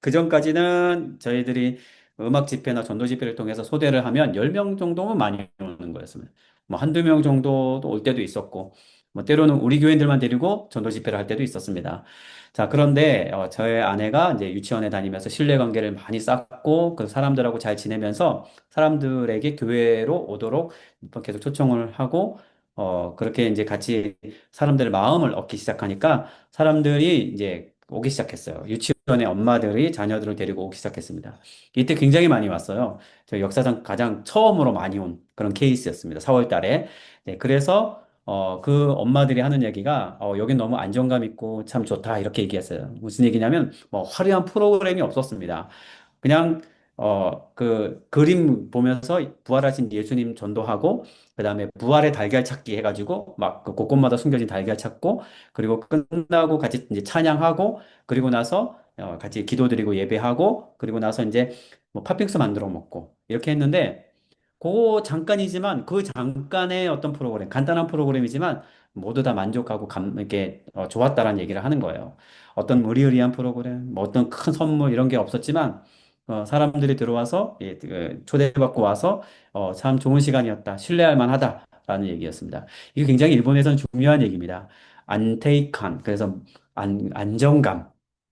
그 전까지는 저희들이 음악 집회나 전도 집회를 통해서 소대를 하면 10명 정도면 많이 오는 거였습니다. 뭐 한두 명 정도 올 때도 있었고, 뭐 때로는 우리 교인들만 데리고 전도 집회를 할 때도 있었습니다. 자, 그런데 저의 아내가 이제 유치원에 다니면서 신뢰 관계를 많이 쌓고 그 사람들하고 잘 지내면서 사람들에게 교회로 오도록 계속 초청을 하고 그렇게 이제 같이 사람들의 마음을 얻기 시작하니까 사람들이 이제 오기 시작했어요. 유치원의 엄마들이 자녀들을 데리고 오기 시작했습니다. 이때 굉장히 많이 왔어요. 저희 역사상 가장 처음으로 많이 온 그런 케이스였습니다. 4월 달에. 네, 그래서 그 엄마들이 하는 얘기가 여긴 너무 안정감 있고 참 좋다 이렇게 얘기했어요. 무슨 얘기냐면 뭐 화려한 프로그램이 없었습니다. 그냥 그 그림 보면서 부활하신 예수님 전도하고 그다음에 부활의 달걀 찾기 해가지고 막 그 곳곳마다 숨겨진 달걀 찾고 그리고 끝나고 같이 이제 찬양하고 그리고 나서 같이 기도드리고 예배하고 그리고 나서 이제 뭐 팥빙수 만들어 먹고 이렇게 했는데 그 잠깐이지만 그 잠깐의 어떤 프로그램 간단한 프로그램이지만 모두 다 만족하고 이렇게 좋았다라는 얘기를 하는 거예요. 어떤 의리의리한 프로그램, 뭐 어떤 큰 선물 이런 게 없었지만 사람들이 들어와서 예, 초대받고 와서 참 좋은 시간이었다. 신뢰할 만하다라는 얘기였습니다. 이게 굉장히 일본에서는 중요한 얘기입니다. 안테이칸. 그래서 안정감.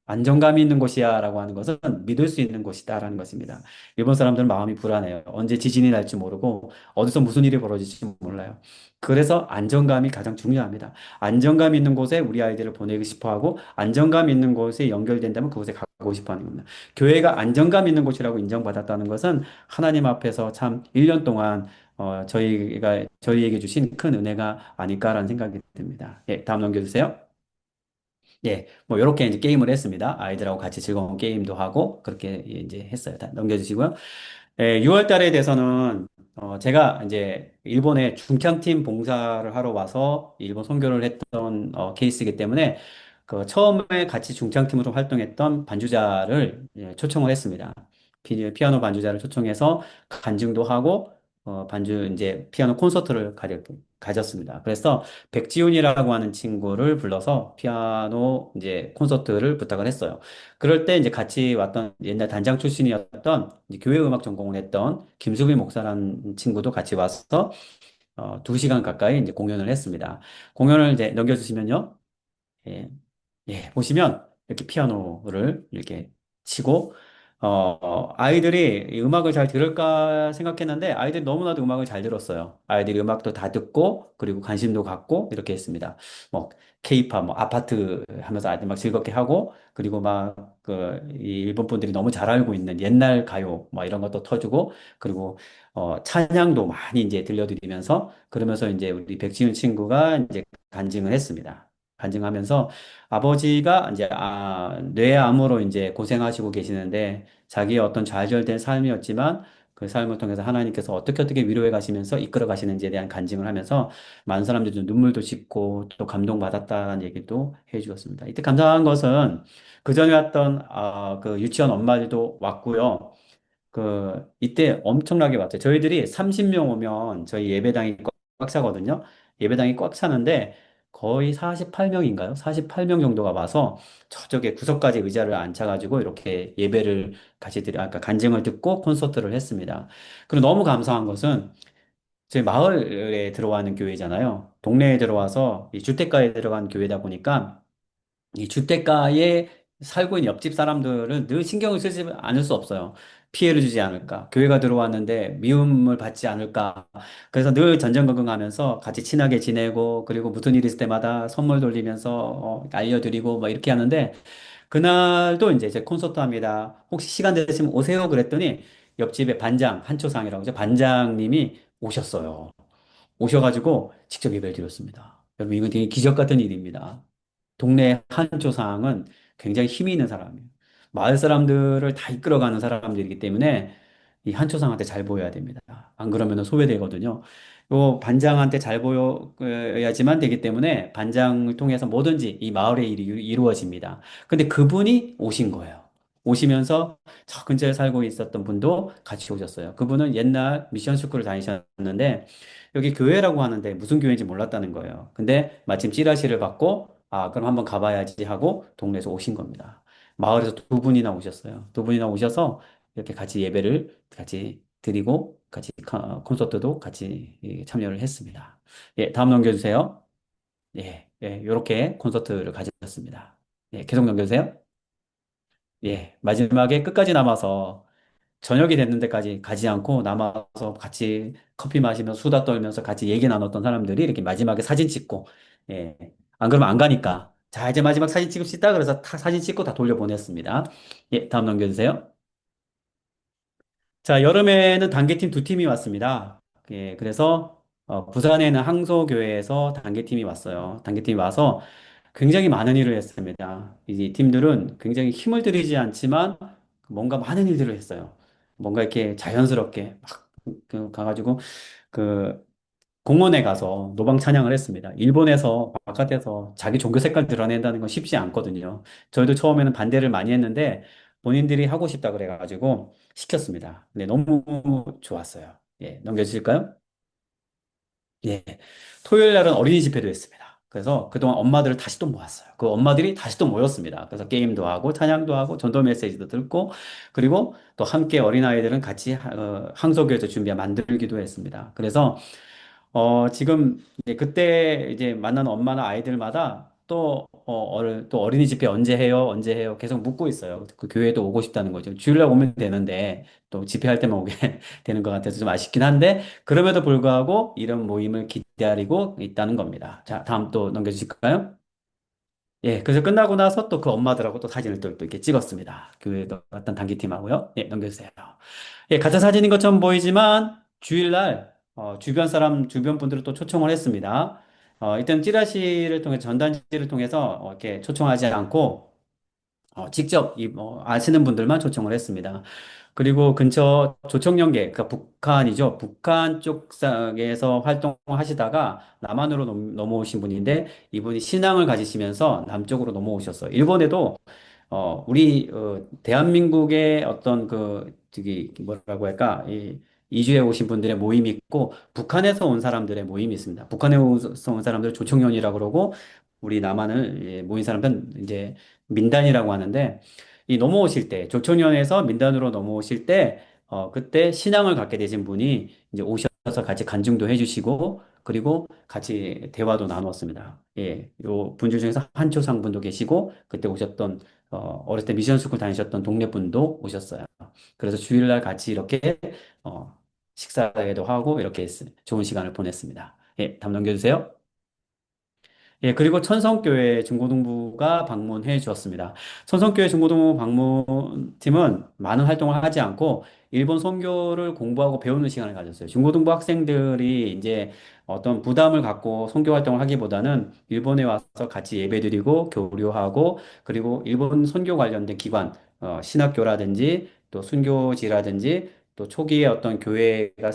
안정감이 있는 곳이야라고 하는 것은 믿을 수 있는 곳이다라는 것입니다. 일본 사람들은 마음이 불안해요. 언제 지진이 날지 모르고 어디서 무슨 일이 벌어질지 몰라요. 그래서 안정감이 가장 중요합니다. 안정감 있는 곳에 우리 아이들을 보내고 싶어 하고 안정감 있는 곳에 연결된다면 그곳에 가고 싶어 하는 겁니다. 교회가 안정감 있는 곳이라고 인정받았다는 것은 하나님 앞에서 참 1년 동안 저희에게 주신 큰 은혜가 아닐까라는 생각이 듭니다. 예, 다음 넘겨주세요. 예, 뭐 이렇게 이제 게임을 했습니다. 아이들하고 같이 즐거운 게임도 하고 그렇게 이제 했어요. 다 넘겨주시고요. 예, 6월 달에 대해서는 제가 이제 일본에 중창팀 봉사를 하러 와서 일본 선교를 했던 케이스이기 때문에 그 처음에 같이 중창팀으로 활동했던 반주자를 초청을 했습니다. 피아노 반주자를 초청해서 간증도 하고 반주 이제 피아노 콘서트를 가졌습니다. 그래서 백지훈이라고 하는 친구를 불러서 피아노 이제 콘서트를 부탁을 했어요. 그럴 때 이제 같이 왔던 옛날 단장 출신이었던 이제 교회 음악 전공을 했던 김수빈 목사라는 친구도 같이 와서 2시간 가까이 이제 공연을 했습니다. 공연을 이제 넘겨주시면요. 예, 예, 보시면 이렇게 피아노를 이렇게 치고 아이들이 이 음악을 잘 들을까 생각했는데 아이들이 너무나도 음악을 잘 들었어요. 아이들이 음악도 다 듣고 그리고 관심도 갖고 이렇게 했습니다. 뭐 케이팝, 뭐 아파트 하면서 아이들 막 즐겁게 하고 그리고 막 그 이 일본 분들이 너무 잘 알고 있는 옛날 가요 뭐 이런 것도 터주고 그리고 찬양도 많이 이제 들려드리면서 그러면서 이제 우리 백지윤 친구가 이제 간증을 했습니다. 간증하면서 아버지가 이제 뇌암으로 이제 고생하시고 계시는데 자기의 어떤 좌절된 삶이었지만 그 삶을 통해서 하나님께서 어떻게 위로해 가시면서 이끌어 가시는지에 대한 간증을 하면서 많은 사람들이 좀 눈물도 짓고 또 감동받았다는 얘기도 해 주었습니다. 이때 감사한 것은 그 전에 왔던 그 유치원 엄마들도 왔고요. 그 이때 엄청나게 왔죠. 저희들이 30명 오면 저희 예배당이 꽉 차거든요. 예배당이 꽉 차는데 거의 48명인가요? 48명 정도가 와서 저쪽에 구석까지 의자를 앉혀가지고 이렇게 예배를 그러니까 간증을 듣고 콘서트를 했습니다. 그리고 너무 감사한 것은 저희 마을에 들어와는 교회잖아요. 동네에 들어와서 이 주택가에 들어간 교회다 보니까 이 주택가에 살고 있는 옆집 사람들은 늘 신경을 쓰지 않을 수 없어요. 피해를 주지 않을까. 교회가 들어왔는데 미움을 받지 않을까. 그래서 늘 전전긍긍하면서 같이 친하게 지내고 그리고 무슨 일 있을 때마다 선물 돌리면서 알려드리고 뭐 이렇게 하는데 그날도 이제 제 콘서트 합니다. 혹시 시간 되시면 오세요 그랬더니 옆집에 반장 한초상이라고 하죠. 반장님이 오셨어요. 오셔가지고 직접 예배를 드렸습니다. 여러분 이건 되게 기적 같은 일입니다. 동네 한조상은 굉장히 힘이 있는 사람이에요. 마을 사람들을 다 이끌어가는 사람들이기 때문에 이 한초상한테 잘 보여야 됩니다. 안 그러면 소외되거든요. 요 반장한테 잘 보여야지만 되기 때문에 반장을 통해서 뭐든지 이 마을의 일이 이루어집니다. 근데 그분이 오신 거예요. 오시면서 저 근처에 살고 있었던 분도 같이 오셨어요. 그분은 옛날 미션 스쿨을 다니셨는데 여기 교회라고 하는데 무슨 교회인지 몰랐다는 거예요. 근데 마침 찌라시를 받고 아, 그럼 한번 가봐야지 하고 동네에서 오신 겁니다. 마을에서 두 분이나 오셨어요. 두 분이나 오셔서 이렇게 같이 예배를 같이 드리고 같이 콘서트도 같이 참여를 했습니다. 예, 다음 넘겨주세요. 예, 예, 요렇게 콘서트를 가졌습니다. 예, 계속 넘겨주세요. 예, 마지막에 끝까지 남아서 저녁이 됐는 데까지 가지 않고 남아서 같이 커피 마시면서 수다 떨면서 같이 얘기 나눴던 사람들이 이렇게 마지막에 사진 찍고, 예, 안 그러면 안 가니까. 자, 이제 마지막 사진 찍읍시다. 그래서 사진 찍고 다 돌려보냈습니다. 예, 다음 넘겨주세요. 자, 여름에는 단계팀 두 팀이 왔습니다. 예, 그래서 부산에는 항소교회에서 단계팀이 왔어요. 단계팀이 와서 굉장히 많은 일을 했습니다. 이 팀들은 굉장히 힘을 들이지 않지만 뭔가 많은 일들을 했어요. 뭔가 이렇게 자연스럽게 막 가가지고 그 공원에 가서 노방 찬양을 했습니다. 일본에서 바깥에서 자기 종교 색깔 드러낸다는 건 쉽지 않거든요. 저희도 처음에는 반대를 많이 했는데 본인들이 하고 싶다 그래가지고 시켰습니다. 근데 너무 좋았어요. 예, 넘겨주실까요? 예. 토요일 날은 어린이 집회도 했습니다. 그래서 그동안 엄마들을 다시 또 모았어요. 그 엄마들이 다시 또 모였습니다. 그래서 게임도 하고, 찬양도 하고, 전도 메시지도 듣고, 그리고 또 함께 어린아이들은 같이 항소교에서 준비한 만들기도 했습니다. 그래서 지금 이제 그때 이제 만나는 엄마나 아이들마다 또 어린이 집회 언제 해요? 언제 해요? 계속 묻고 있어요. 그 교회도 오고 싶다는 거죠. 주일날 오면 되는데 또 집회할 때만 오게 되는 것 같아서 좀 아쉽긴 한데 그럼에도 불구하고 이런 모임을 기다리고 있다는 겁니다. 자, 다음 또 넘겨주실까요? 예, 그래서 끝나고 나서 또 그 엄마들하고 또 사진을 또 이렇게 찍었습니다. 교회 어떤 단기팀하고요. 예, 넘겨주세요. 예, 가짜 사진인 것처럼 보이지만 주일날 주변 사람, 주변 분들을 또 초청을 했습니다. 일단 찌라시를 통해 전단지를 통해서 이렇게 초청하지 않고 직접 아시는 분들만 초청을 했습니다. 그리고 근처 조청연계, 그러니까 북한이죠. 북한 쪽에서 활동하시다가 남한으로 넘어오신 분인데 이분이 신앙을 가지시면서 남쪽으로 넘어오셨어요. 일본에도 대한민국의 어떤 저기, 뭐라고 할까, 이주해 오신 분들의 모임이 있고, 북한에서 온 사람들의 모임이 있습니다. 북한에서 온 사람들 조청년이라고 그러고, 우리 남한을 모인 사람들은 이제 민단이라고 하는데, 이 넘어오실 때, 조청년에서 민단으로 넘어오실 때, 그때 신앙을 갖게 되신 분이 이제 오셔서 같이 간증도 해주시고, 그리고 같이 대화도 나눴습니다. 예, 요 분들 중에서 한초상 분도 계시고, 그때 오셨던 어렸을 때 미션 스쿨 다니셨던 동네 분도 오셨어요. 그래서 주일날 같이 이렇게 식사회도 하고 이렇게 좋은 시간을 보냈습니다. 예, 다음 넘겨주세요. 예, 그리고 천성교회 중고등부가 방문해 주었습니다. 천성교회 중고등부 방문팀은 많은 활동을 하지 않고 일본 선교를 공부하고 배우는 시간을 가졌어요. 중고등부 학생들이 이제 어떤 부담을 갖고 선교 활동을 하기보다는 일본에 와서 같이 예배드리고 교류하고 그리고 일본 선교 관련된 기관, 신학교라든지 또 순교지라든지 또 초기에 어떤 교회가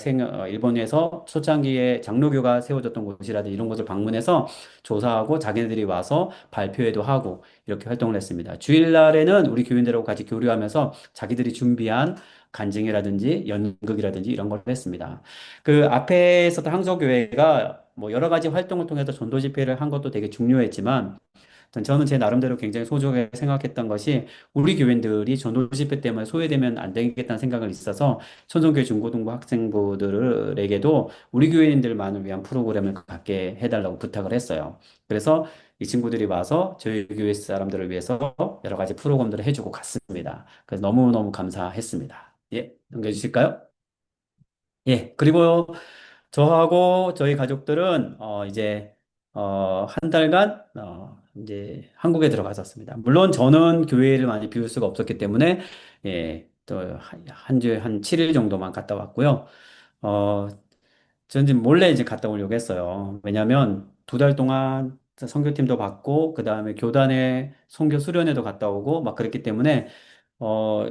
일본에서 초창기에 장로교가 세워졌던 곳이라든지 이런 곳을 방문해서 조사하고 자기네들이 와서 발표회도 하고 이렇게 활동을 했습니다. 주일날에는 우리 교인들하고 같이 교류하면서 자기들이 준비한 간증이라든지 연극이라든지 이런 걸 했습니다. 그 앞에 있었던 항저교회가 뭐 여러 가지 활동을 통해서 전도 집회를 한 것도 되게 중요했지만 저는 제 나름대로 굉장히 소중하게 생각했던 것이 우리 교인들이 전도 집회 때문에 소외되면 안 되겠다는 생각을 있어서 천성교회 중고등부 학생부들에게도 우리 교인들만을 위한 프로그램을 갖게 해달라고 부탁을 했어요. 그래서 이 친구들이 와서 저희 교회 사람들을 위해서 여러 가지 프로그램들을 해주고 갔습니다. 그래서 너무너무 감사했습니다. 예, 넘겨주실까요? 예, 그리고 저하고 저희 가족들은 이제 한 달간 이제 한국에 들어갔었습니다. 물론 저는 교회를 많이 비울 수가 없었기 때문에 예, 또 한 주에 한 7일 정도만 갔다 왔고요. 어, 저는 이제 몰래 이제 갔다 오려고 했어요. 왜냐하면 두 달 동안 선교팀도 받고 그 다음에 교단의 선교 수련회도 갔다 오고 막 그랬기 때문에 어,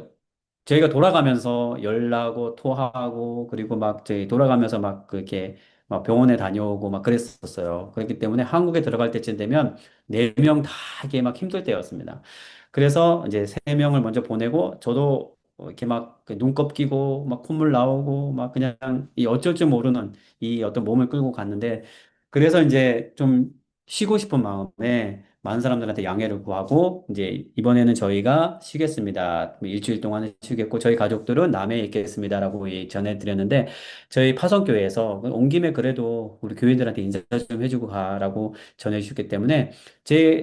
저희가 돌아가면서 열나고 토하고 그리고 막 저희 돌아가면서 막 그렇게 막 병원에 다녀오고 막 그랬었어요. 그렇기 때문에 한국에 들어갈 때쯤 되면 네 명 다 이게 막 힘들 때였습니다. 그래서 이제 세 명을 먼저 보내고 저도 이렇게 막그 눈곱 끼고 막 콧물 나오고 막 그냥 이 어쩔 줄 모르는 이 어떤 몸을 끌고 갔는데 그래서 이제 좀 쉬고 싶은 마음에 많은 사람들한테 양해를 구하고 이제 이번에는 저희가 쉬겠습니다. 뭐 일주일 동안은 쉬겠고 저희 가족들은 남해에 있겠습니다라고 전해드렸는데 저희 파송교회에서 온 김에 그래도 우리 교인들한테 인사 좀 해주고 가라고 전해주셨기 때문에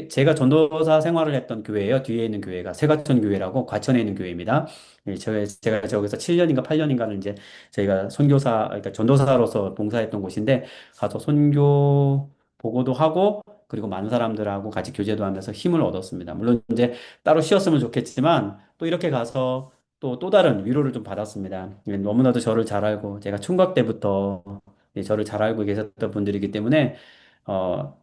제가 전도사 생활을 했던 교회예요. 뒤에 있는 교회가 세가천 교회라고 과천에 있는 교회입니다. 예, 제가 저기서 7년인가 8년인가를 이제 저희가 선교사, 그러니까 전도사로서 봉사했던 곳인데 가서 선교 보고도 하고 그리고 많은 사람들하고 같이 교제도 하면서 힘을 얻었습니다. 물론 이제 따로 쉬었으면 좋겠지만 또 이렇게 가서 또 다른 위로를 좀 받았습니다. 예, 너무나도 저를 잘 알고 제가 총각 때부터 예, 저를 잘 알고 계셨던 분들이기 때문에 어,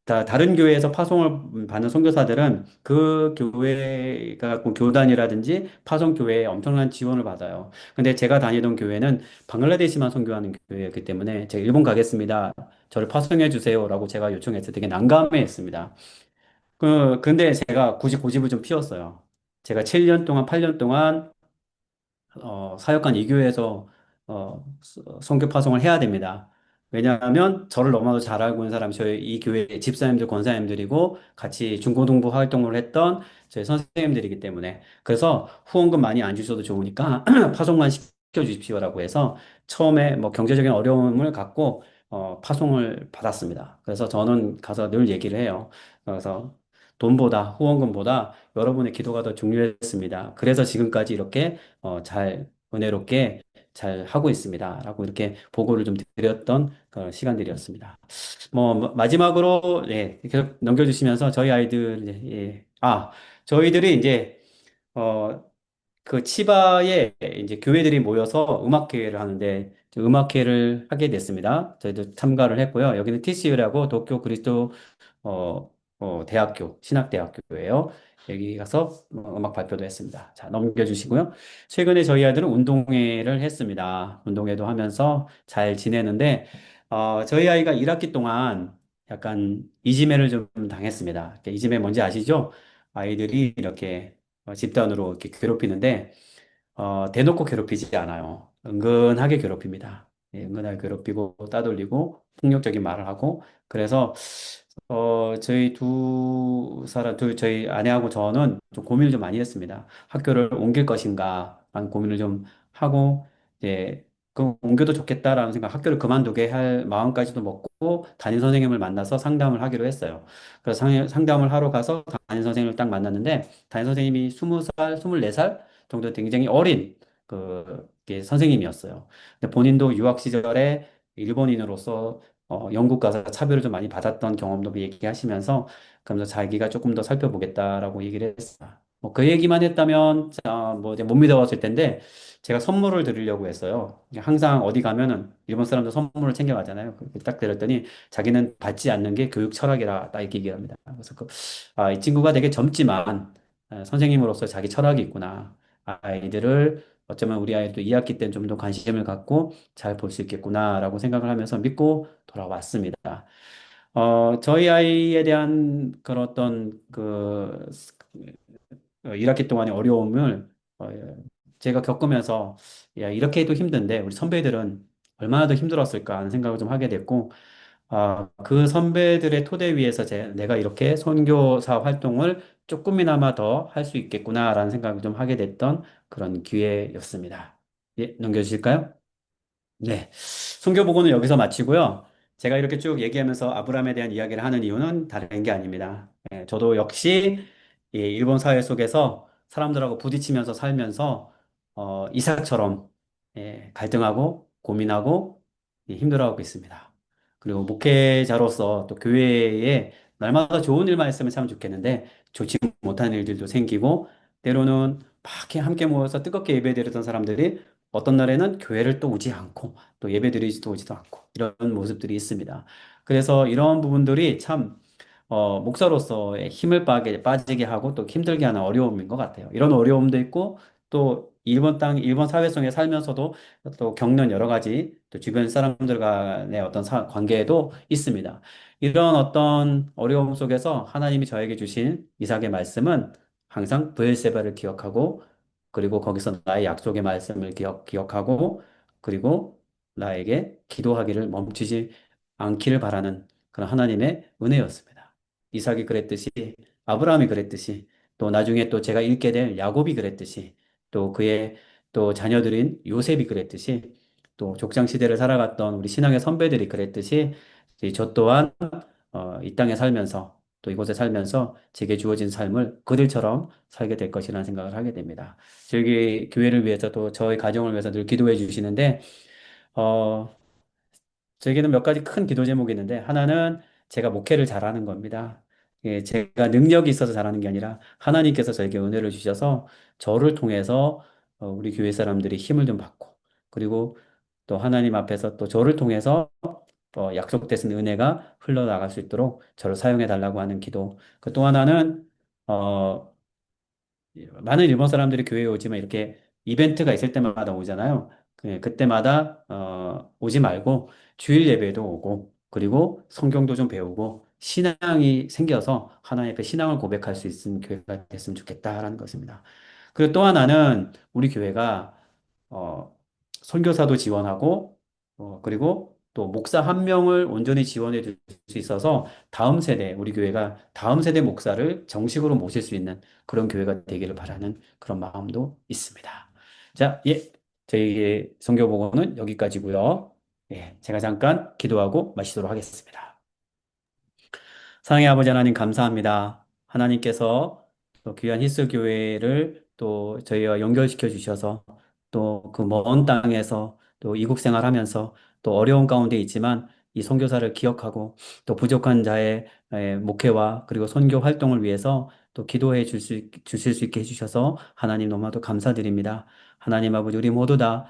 다른 교회에서 파송을 받는 선교사들은 그 교회가 뭐 교단이라든지 파송 교회에 엄청난 지원을 받아요. 근데 제가 다니던 교회는 방글라데시만 선교하는 교회였기 때문에 제가 일본 가겠습니다. 저를 파송해 주세요라고 제가 요청했을 때 되게 난감해했습니다. 근데 제가 굳이 고집을 좀 피웠어요. 제가 7년 동안, 8년 동안 사역한 이 교회에서 선교 파송을 해야 됩니다. 왜냐하면 저를 너무나도 잘 알고 있는 사람이 저희 이 교회 집사님들, 권사님들이고 같이 중고등부 활동을 했던 저희 선생님들이기 때문에 그래서 후원금 많이 안 주셔도 좋으니까 파송만 시켜 주십시오라고 해서 처음에 뭐 경제적인 어려움을 갖고 파송을 받았습니다. 그래서 저는 가서 늘 얘기를 해요. 그래서 돈보다 후원금보다 여러분의 기도가 더 중요했습니다. 그래서 지금까지 이렇게 잘 은혜롭게 잘 하고 있습니다. 라고 이렇게 보고를 좀 드렸던 그런 시간들이었습니다. 마지막으로, 예, 계속 넘겨주시면서 저희 아이들, 예, 저희들이 이제, 어, 그 치바에 이제 교회들이 모여서 음악회를 하는데, 음악회를 하게 됐습니다. 저희도 참가를 했고요. 여기는 TCU라고 도쿄 그리스도 대학교, 신학대학교예요. 여기 가서 음악 발표도 했습니다. 자, 넘겨주시고요. 최근에 저희 아들은 운동회를 했습니다. 운동회도 하면서 잘 지내는데, 저희 아이가 1학기 동안 약간 이지매를 좀 당했습니다. 이지매 뭔지 아시죠? 아이들이 이렇게 집단으로 이렇게 괴롭히는데, 대놓고 괴롭히지 않아요. 은근하게 괴롭힙니다. 예, 은근하게 괴롭히고 따돌리고 폭력적인 말을 하고 그래서 저희 저희 아내하고 저는 좀 고민을 좀 많이 했습니다. 학교를 옮길 것인가 라는 고민을 좀 하고 이제 그 옮겨도 좋겠다라는 생각, 학교를 그만두게 할 마음까지도 먹고 담임 선생님을 만나서 상담을 하기로 했어요. 그래서 상담을 하러 가서 담임 선생님을 딱 만났는데 담임 선생님이 20살, 24살 정도 굉장히 어린 게 선생님이었어요. 근데 본인도 유학 시절에 일본인으로서 영국 가서 차별을 좀 많이 받았던 경험도 얘기하시면서 그러면서 자기가 조금 더 살펴보겠다라고 얘기를 했어요. 뭐 그 얘기만 했다면 뭐 이제 못 믿어봤을 텐데 제가 선물을 드리려고 했어요. 항상 어디 가면은 일본 사람도 선물을 챙겨가잖아요. 딱 들었더니 자기는 받지 않는 게 교육 철학이라 딱 이렇게 얘기합니다. 그래서 이 친구가 되게 젊지만 선생님으로서 자기 철학이 있구나. 아이들을 어쩌면 우리 아이도 2학기 때는 좀 더 관심을 갖고 잘 볼 수 있겠구나라고 생각을 하면서 믿고 돌아왔습니다. 저희 아이에 대한 그런 어떤 1학기 동안의 어려움을 어, 제가 겪으면서 야, 이렇게 해도 힘든데 우리 선배들은 얼마나 더 힘들었을까 하는 생각을 좀 하게 됐고 그 선배들의 토대 위에서 내가 이렇게 선교사 활동을 조금이나마 더 할 수 있겠구나라는 생각을 좀 하게 됐던 그런 기회였습니다. 예, 넘겨주실까요? 네. 선교 보고는 여기서 마치고요. 제가 이렇게 쭉 얘기하면서 아브라함에 대한 이야기를 하는 이유는 다른 게 아닙니다. 예, 저도 역시 이 일본 사회 속에서 사람들하고 부딪히면서 살면서 이삭처럼 갈등하고 고민하고 힘들어하고 있습니다. 그리고 목회자로서 또 교회에 날마다 좋은 일만 있으면 참 좋겠는데 좋지 못한 일들도 생기고 때로는 막 이렇게 함께 모여서 뜨겁게 예배드렸던 사람들이 어떤 날에는 교회를 또 오지 않고 또 예배드리지도 오지도 않고 이런 모습들이 있습니다. 그래서 이런 부분들이 참 목사로서의 힘을 빠지게 하고 또 힘들게 하는 어려움인 것 같아요. 이런 어려움도 있고 또 일본 사회 속에 살면서도 또 겪는 여러 가지 또 주변 사람들 간의 어떤 관계도 있습니다. 이런 어떤 어려움 속에서 하나님이 저에게 주신 이삭의 말씀은 항상 브엘세바를 기억하고 그리고 거기서 나의 약속의 말씀을 기억하고 그리고 나에게 기도하기를 멈추지 않기를 바라는 그런 하나님의 은혜였습니다. 이삭이 그랬듯이 아브라함이 그랬듯이 또 나중에 또 제가 읽게 될 야곱이 그랬듯이 또 그의 또 자녀들인 요셉이 그랬듯이 또 족장 시대를 살아갔던 우리 신앙의 선배들이 그랬듯이 저 또한 이 땅에 살면서 또 이곳에 살면서 제게 주어진 삶을 그들처럼 살게 될 것이라는 생각을 하게 됩니다. 저희 교회를 위해서 또 저희 가정을 위해서 늘 기도해 주시는데 어, 저에게는 몇 가지 큰 기도 제목이 있는데 하나는 제가 목회를 잘하는 겁니다. 예, 제가 능력이 있어서 잘하는 게 아니라 하나님께서 저에게 은혜를 주셔서 저를 통해서 우리 교회 사람들이 힘을 좀 받고 그리고 또 하나님 앞에서 또 저를 통해서 약속되신 은혜가 흘러나갈 수 있도록 저를 사용해 달라고 하는 기도. 그 또 하나는 어, 많은 일본 사람들이 교회에 오지만 이렇게 이벤트가 있을 때마다 오잖아요. 그때마다 오지 말고 주일 예배도 오고 그리고 성경도 좀 배우고 신앙이 생겨서 하나님 앞에 신앙을 고백할 수 있는 교회가 됐으면 좋겠다라는 것입니다. 그리고 또 하나는 우리 교회가 어, 선교사도 지원하고 그리고 또 목사 한 명을 온전히 지원해 줄 수 있어서 다음 세대 우리 교회가 다음 세대 목사를 정식으로 모실 수 있는 그런 교회가 되기를 바라는 그런 마음도 있습니다. 자, 예, 저희 선교 보고는 여기까지고요. 예, 제가 잠깐 기도하고 마치도록 하겠습니다. 사랑의 아버지 하나님 감사합니다. 하나님께서 또 귀한 히스 교회를 또 저희와 연결시켜 주셔서 또 그 먼 땅에서 또 이국 생활하면서 또 어려운 가운데 있지만 이 선교사를 기억하고 또 부족한 자의 목회와 그리고 선교 활동을 위해서 또 기도해 주실 수 있게 해주셔서 하나님 너무나도 감사드립니다. 하나님 아버지 우리 모두 다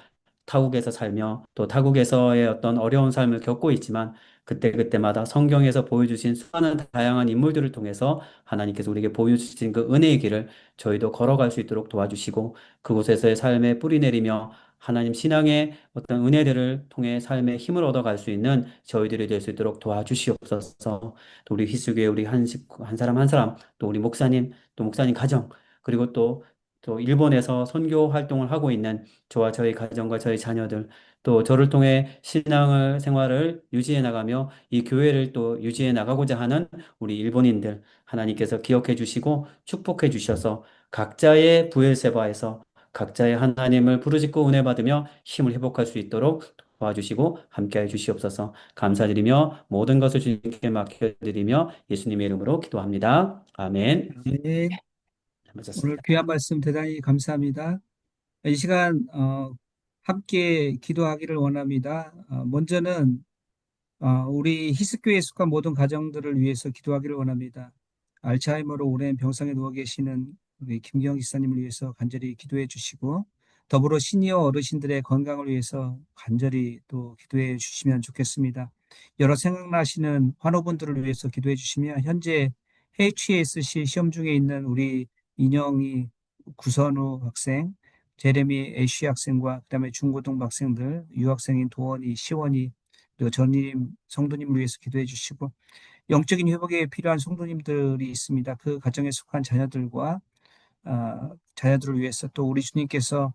타국에서 살며 또 타국에서의 어떤 어려운 삶을 겪고 있지만 그때그때마다 성경에서 보여주신 수많은 다양한 인물들을 통해서 하나님께서 우리에게 보여주신 그 은혜의 길을 저희도 걸어갈 수 있도록 도와주시고 그곳에서의 삶에 뿌리 내리며 하나님 신앙의 어떤 은혜들을 통해 삶의 힘을 얻어갈 수 있는 저희들이 될 수 있도록 도와주시옵소서. 또 우리 희수교회 우리 한 사람 한 사람 또 우리 목사님 또 목사님 가정 그리고 또 일본에서 선교 활동을 하고 있는 저와 저희 가정과 저희 자녀들 또 저를 통해 신앙을 생활을 유지해 나가며 이 교회를 또 유지해 나가고자 하는 우리 일본인들 하나님께서 기억해 주시고 축복해 주셔서 각자의 부엘세바에서 각자의 하나님을 부르짖고 은혜 받으며 힘을 회복할 수 있도록 도와주시고 함께해 주시옵소서. 감사드리며 모든 것을 주님께 맡겨드리며 예수님의 이름으로 기도합니다. 아멘. 네, 잘 오늘 맞았습니다. 귀한 말씀 대단히 감사합니다. 이 시간 함께 기도하기를 원합니다. 먼저는 우리 히스교에 속한 모든 가정들을 위해서 기도하기를 원합니다. 알츠하이머로 오랜 병상에 누워 계시는 우리 김경 기사님을 위해서 간절히 기도해 주시고 더불어 시니어 어르신들의 건강을 위해서 간절히 또 기도해 주시면 좋겠습니다. 여러 생각나시는 환우분들을 위해서 기도해 주시면 현재 HSC 시험 중에 있는 우리 인영이 구선우 학생, 제레미 애쉬 학생과 그다음에 중고등 학생들, 유학생인 도원이, 시원이 그리고 전임 성도님을 위해서 기도해 주시고 영적인 회복에 필요한 성도님들이 있습니다. 그 가정에 속한 자녀들과 자녀들을 위해서 또 우리 주님께서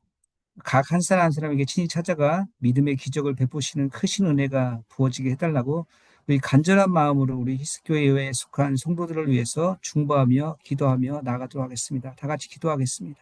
각 한 사람 한 사람에게 친히 찾아가 믿음의 기적을 베푸시는 크신 은혜가 부어지게 해달라고 우리 간절한 마음으로 우리 히스교회에 속한 성도들을 위해서 중보하며 기도하며 나아가도록 하겠습니다. 다 같이 기도하겠습니다.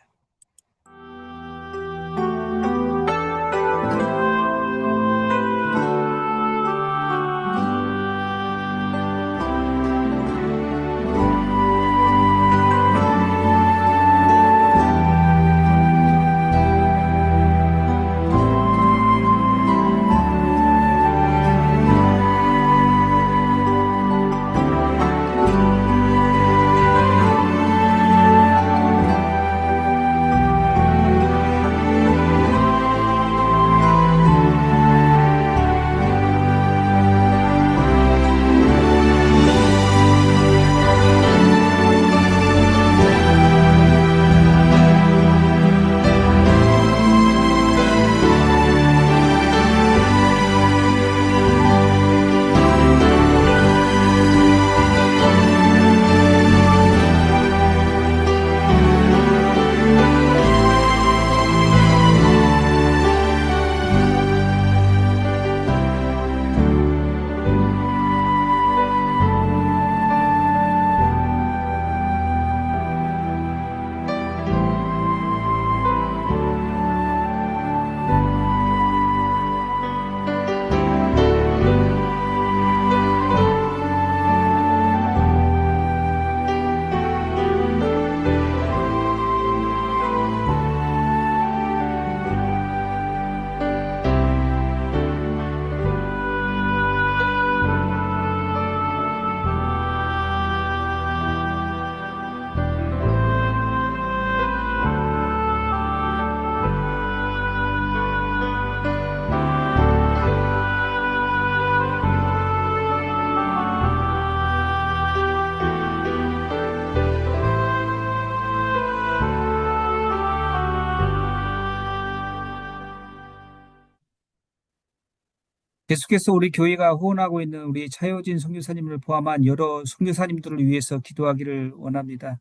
계속해서 우리 교회가 후원하고 있는 우리 차효진 선교사님을 포함한 여러 선교사님들을 위해서 기도하기를 원합니다.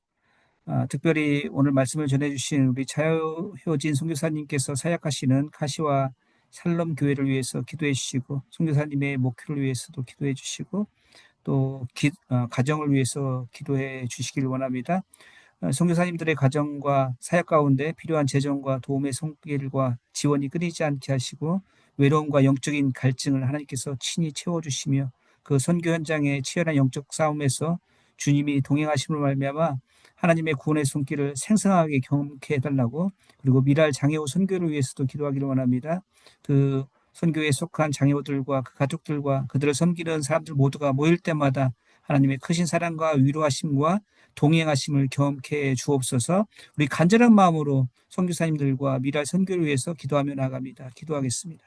특별히 오늘 말씀을 전해주신 우리 차효진 선교사님께서 사역하시는 카시와 살럼 교회를 위해서 기도해 주시고, 선교사님의 목표를 위해서도 기도해 주시고, 또 가정을 위해서 기도해 주시길 원합니다. 선교사님들의 가정과 사역 가운데 필요한 재정과 도움의 손길과 지원이 끊이지 않게 하시고, 외로움과 영적인 갈증을 하나님께서 친히 채워주시며, 그 선교 현장의 치열한 영적 싸움에서 주님이 동행하심으로 말미암아 하나님의 구원의 손길을 생생하게 경험케 해달라고, 그리고 미랄 장애우 선교를 위해서도 기도하기를 원합니다. 그 선교에 속한 장애우들과 그 가족들과 그들을 섬기는 사람들 모두가 모일 때마다 하나님의 크신 사랑과 위로하심과 동행하심을 경험케 해 주옵소서. 우리 간절한 마음으로 선교사님들과 미랄 선교를 위해서 기도하며 나갑니다. 기도하겠습니다.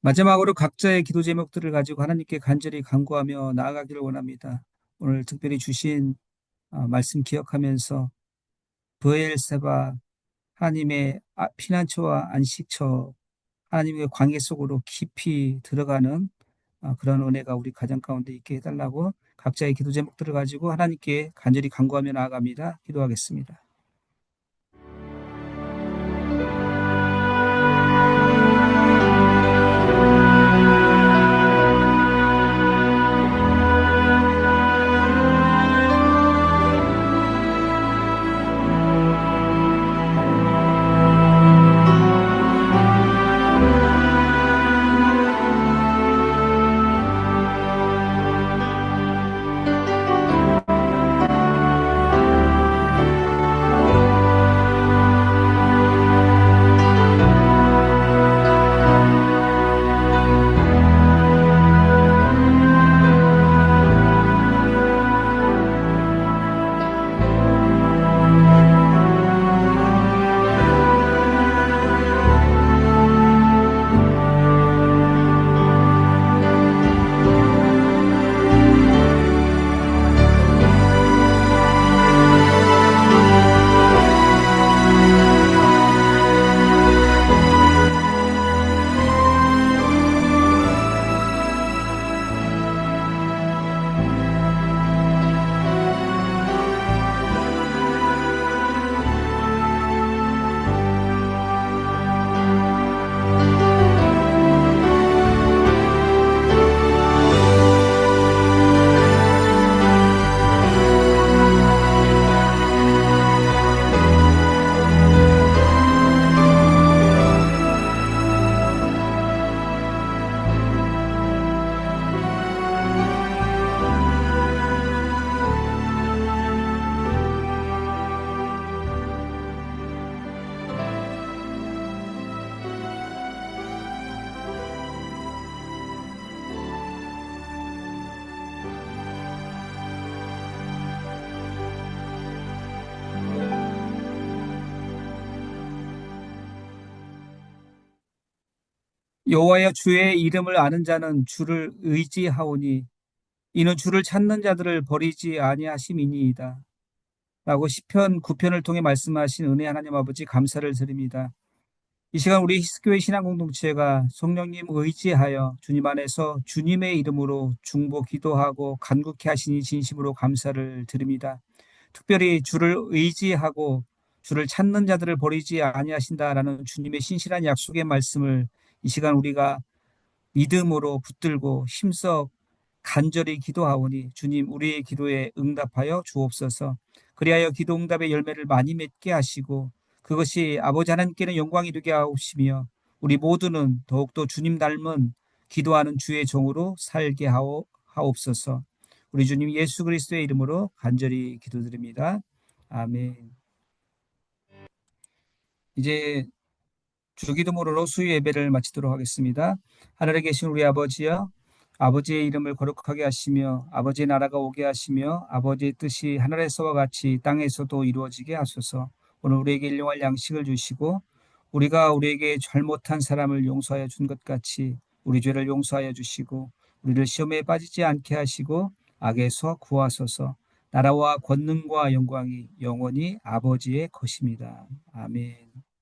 마지막으로 각자의 기도 제목들을 가지고 하나님께 간절히 간구하며 나아가기를 원합니다. 오늘 특별히 주신 말씀 기억하면서 브엘세바, 하나님의 피난처와 안식처, 하나님의 관계 속으로 깊이 들어가는 그런 은혜가 우리 가정 가운데 있게 해달라고 각자의 기도 제목들을 가지고 하나님께 간절히 간구하며 나아갑니다. 기도하겠습니다. 여호와여 주의 이름을 아는 자는 주를 의지하오니 이는 주를 찾는 자들을 버리지 아니하심이니이다. 라고 시편 9편을 통해 말씀하신 은혜 하나님 아버지 감사를 드립니다. 이 시간 우리 히스교회 신앙 공동체가 성령님 의지하여 주님 안에서 주님의 이름으로 중보 기도하고 간구케 하시니 진심으로 감사를 드립니다. 특별히 주를 의지하고 주를 찾는 자들을 버리지 아니하신다라는 주님의 신실한 약속의 말씀을 이 시간 우리가 믿음으로 붙들고 힘써 간절히 기도하오니 주님 우리의 기도에 응답하여 주옵소서. 그리하여 기도 응답의 열매를 많이 맺게 하시고 그것이 아버지 하나님께는 영광이 되게 하옵시며 우리 모두는 더욱더 주님 닮은 기도하는 주의 종으로 살게 하옵소서. 우리 주님 예수 그리스도의 이름으로 간절히 기도드립니다. 아멘. 이제 주기도문으로 수요 예배를 마치도록 하겠습니다. 하늘에 계신 우리 아버지여, 아버지의 이름을 거룩하게 하시며 아버지의 나라가 오게 하시며 아버지의 뜻이 하늘에서와 같이 땅에서도 이루어지게 하소서. 오늘 우리에게 일용할 양식을 주시고 우리가 우리에게 잘못한 사람을 용서하여 준 것 같이 우리 죄를 용서하여 주시고 우리를 시험에 빠지지 않게 하시고 악에서 구하소서. 나라와 권능과 영광이 영원히 아버지의 것입니다. 아멘.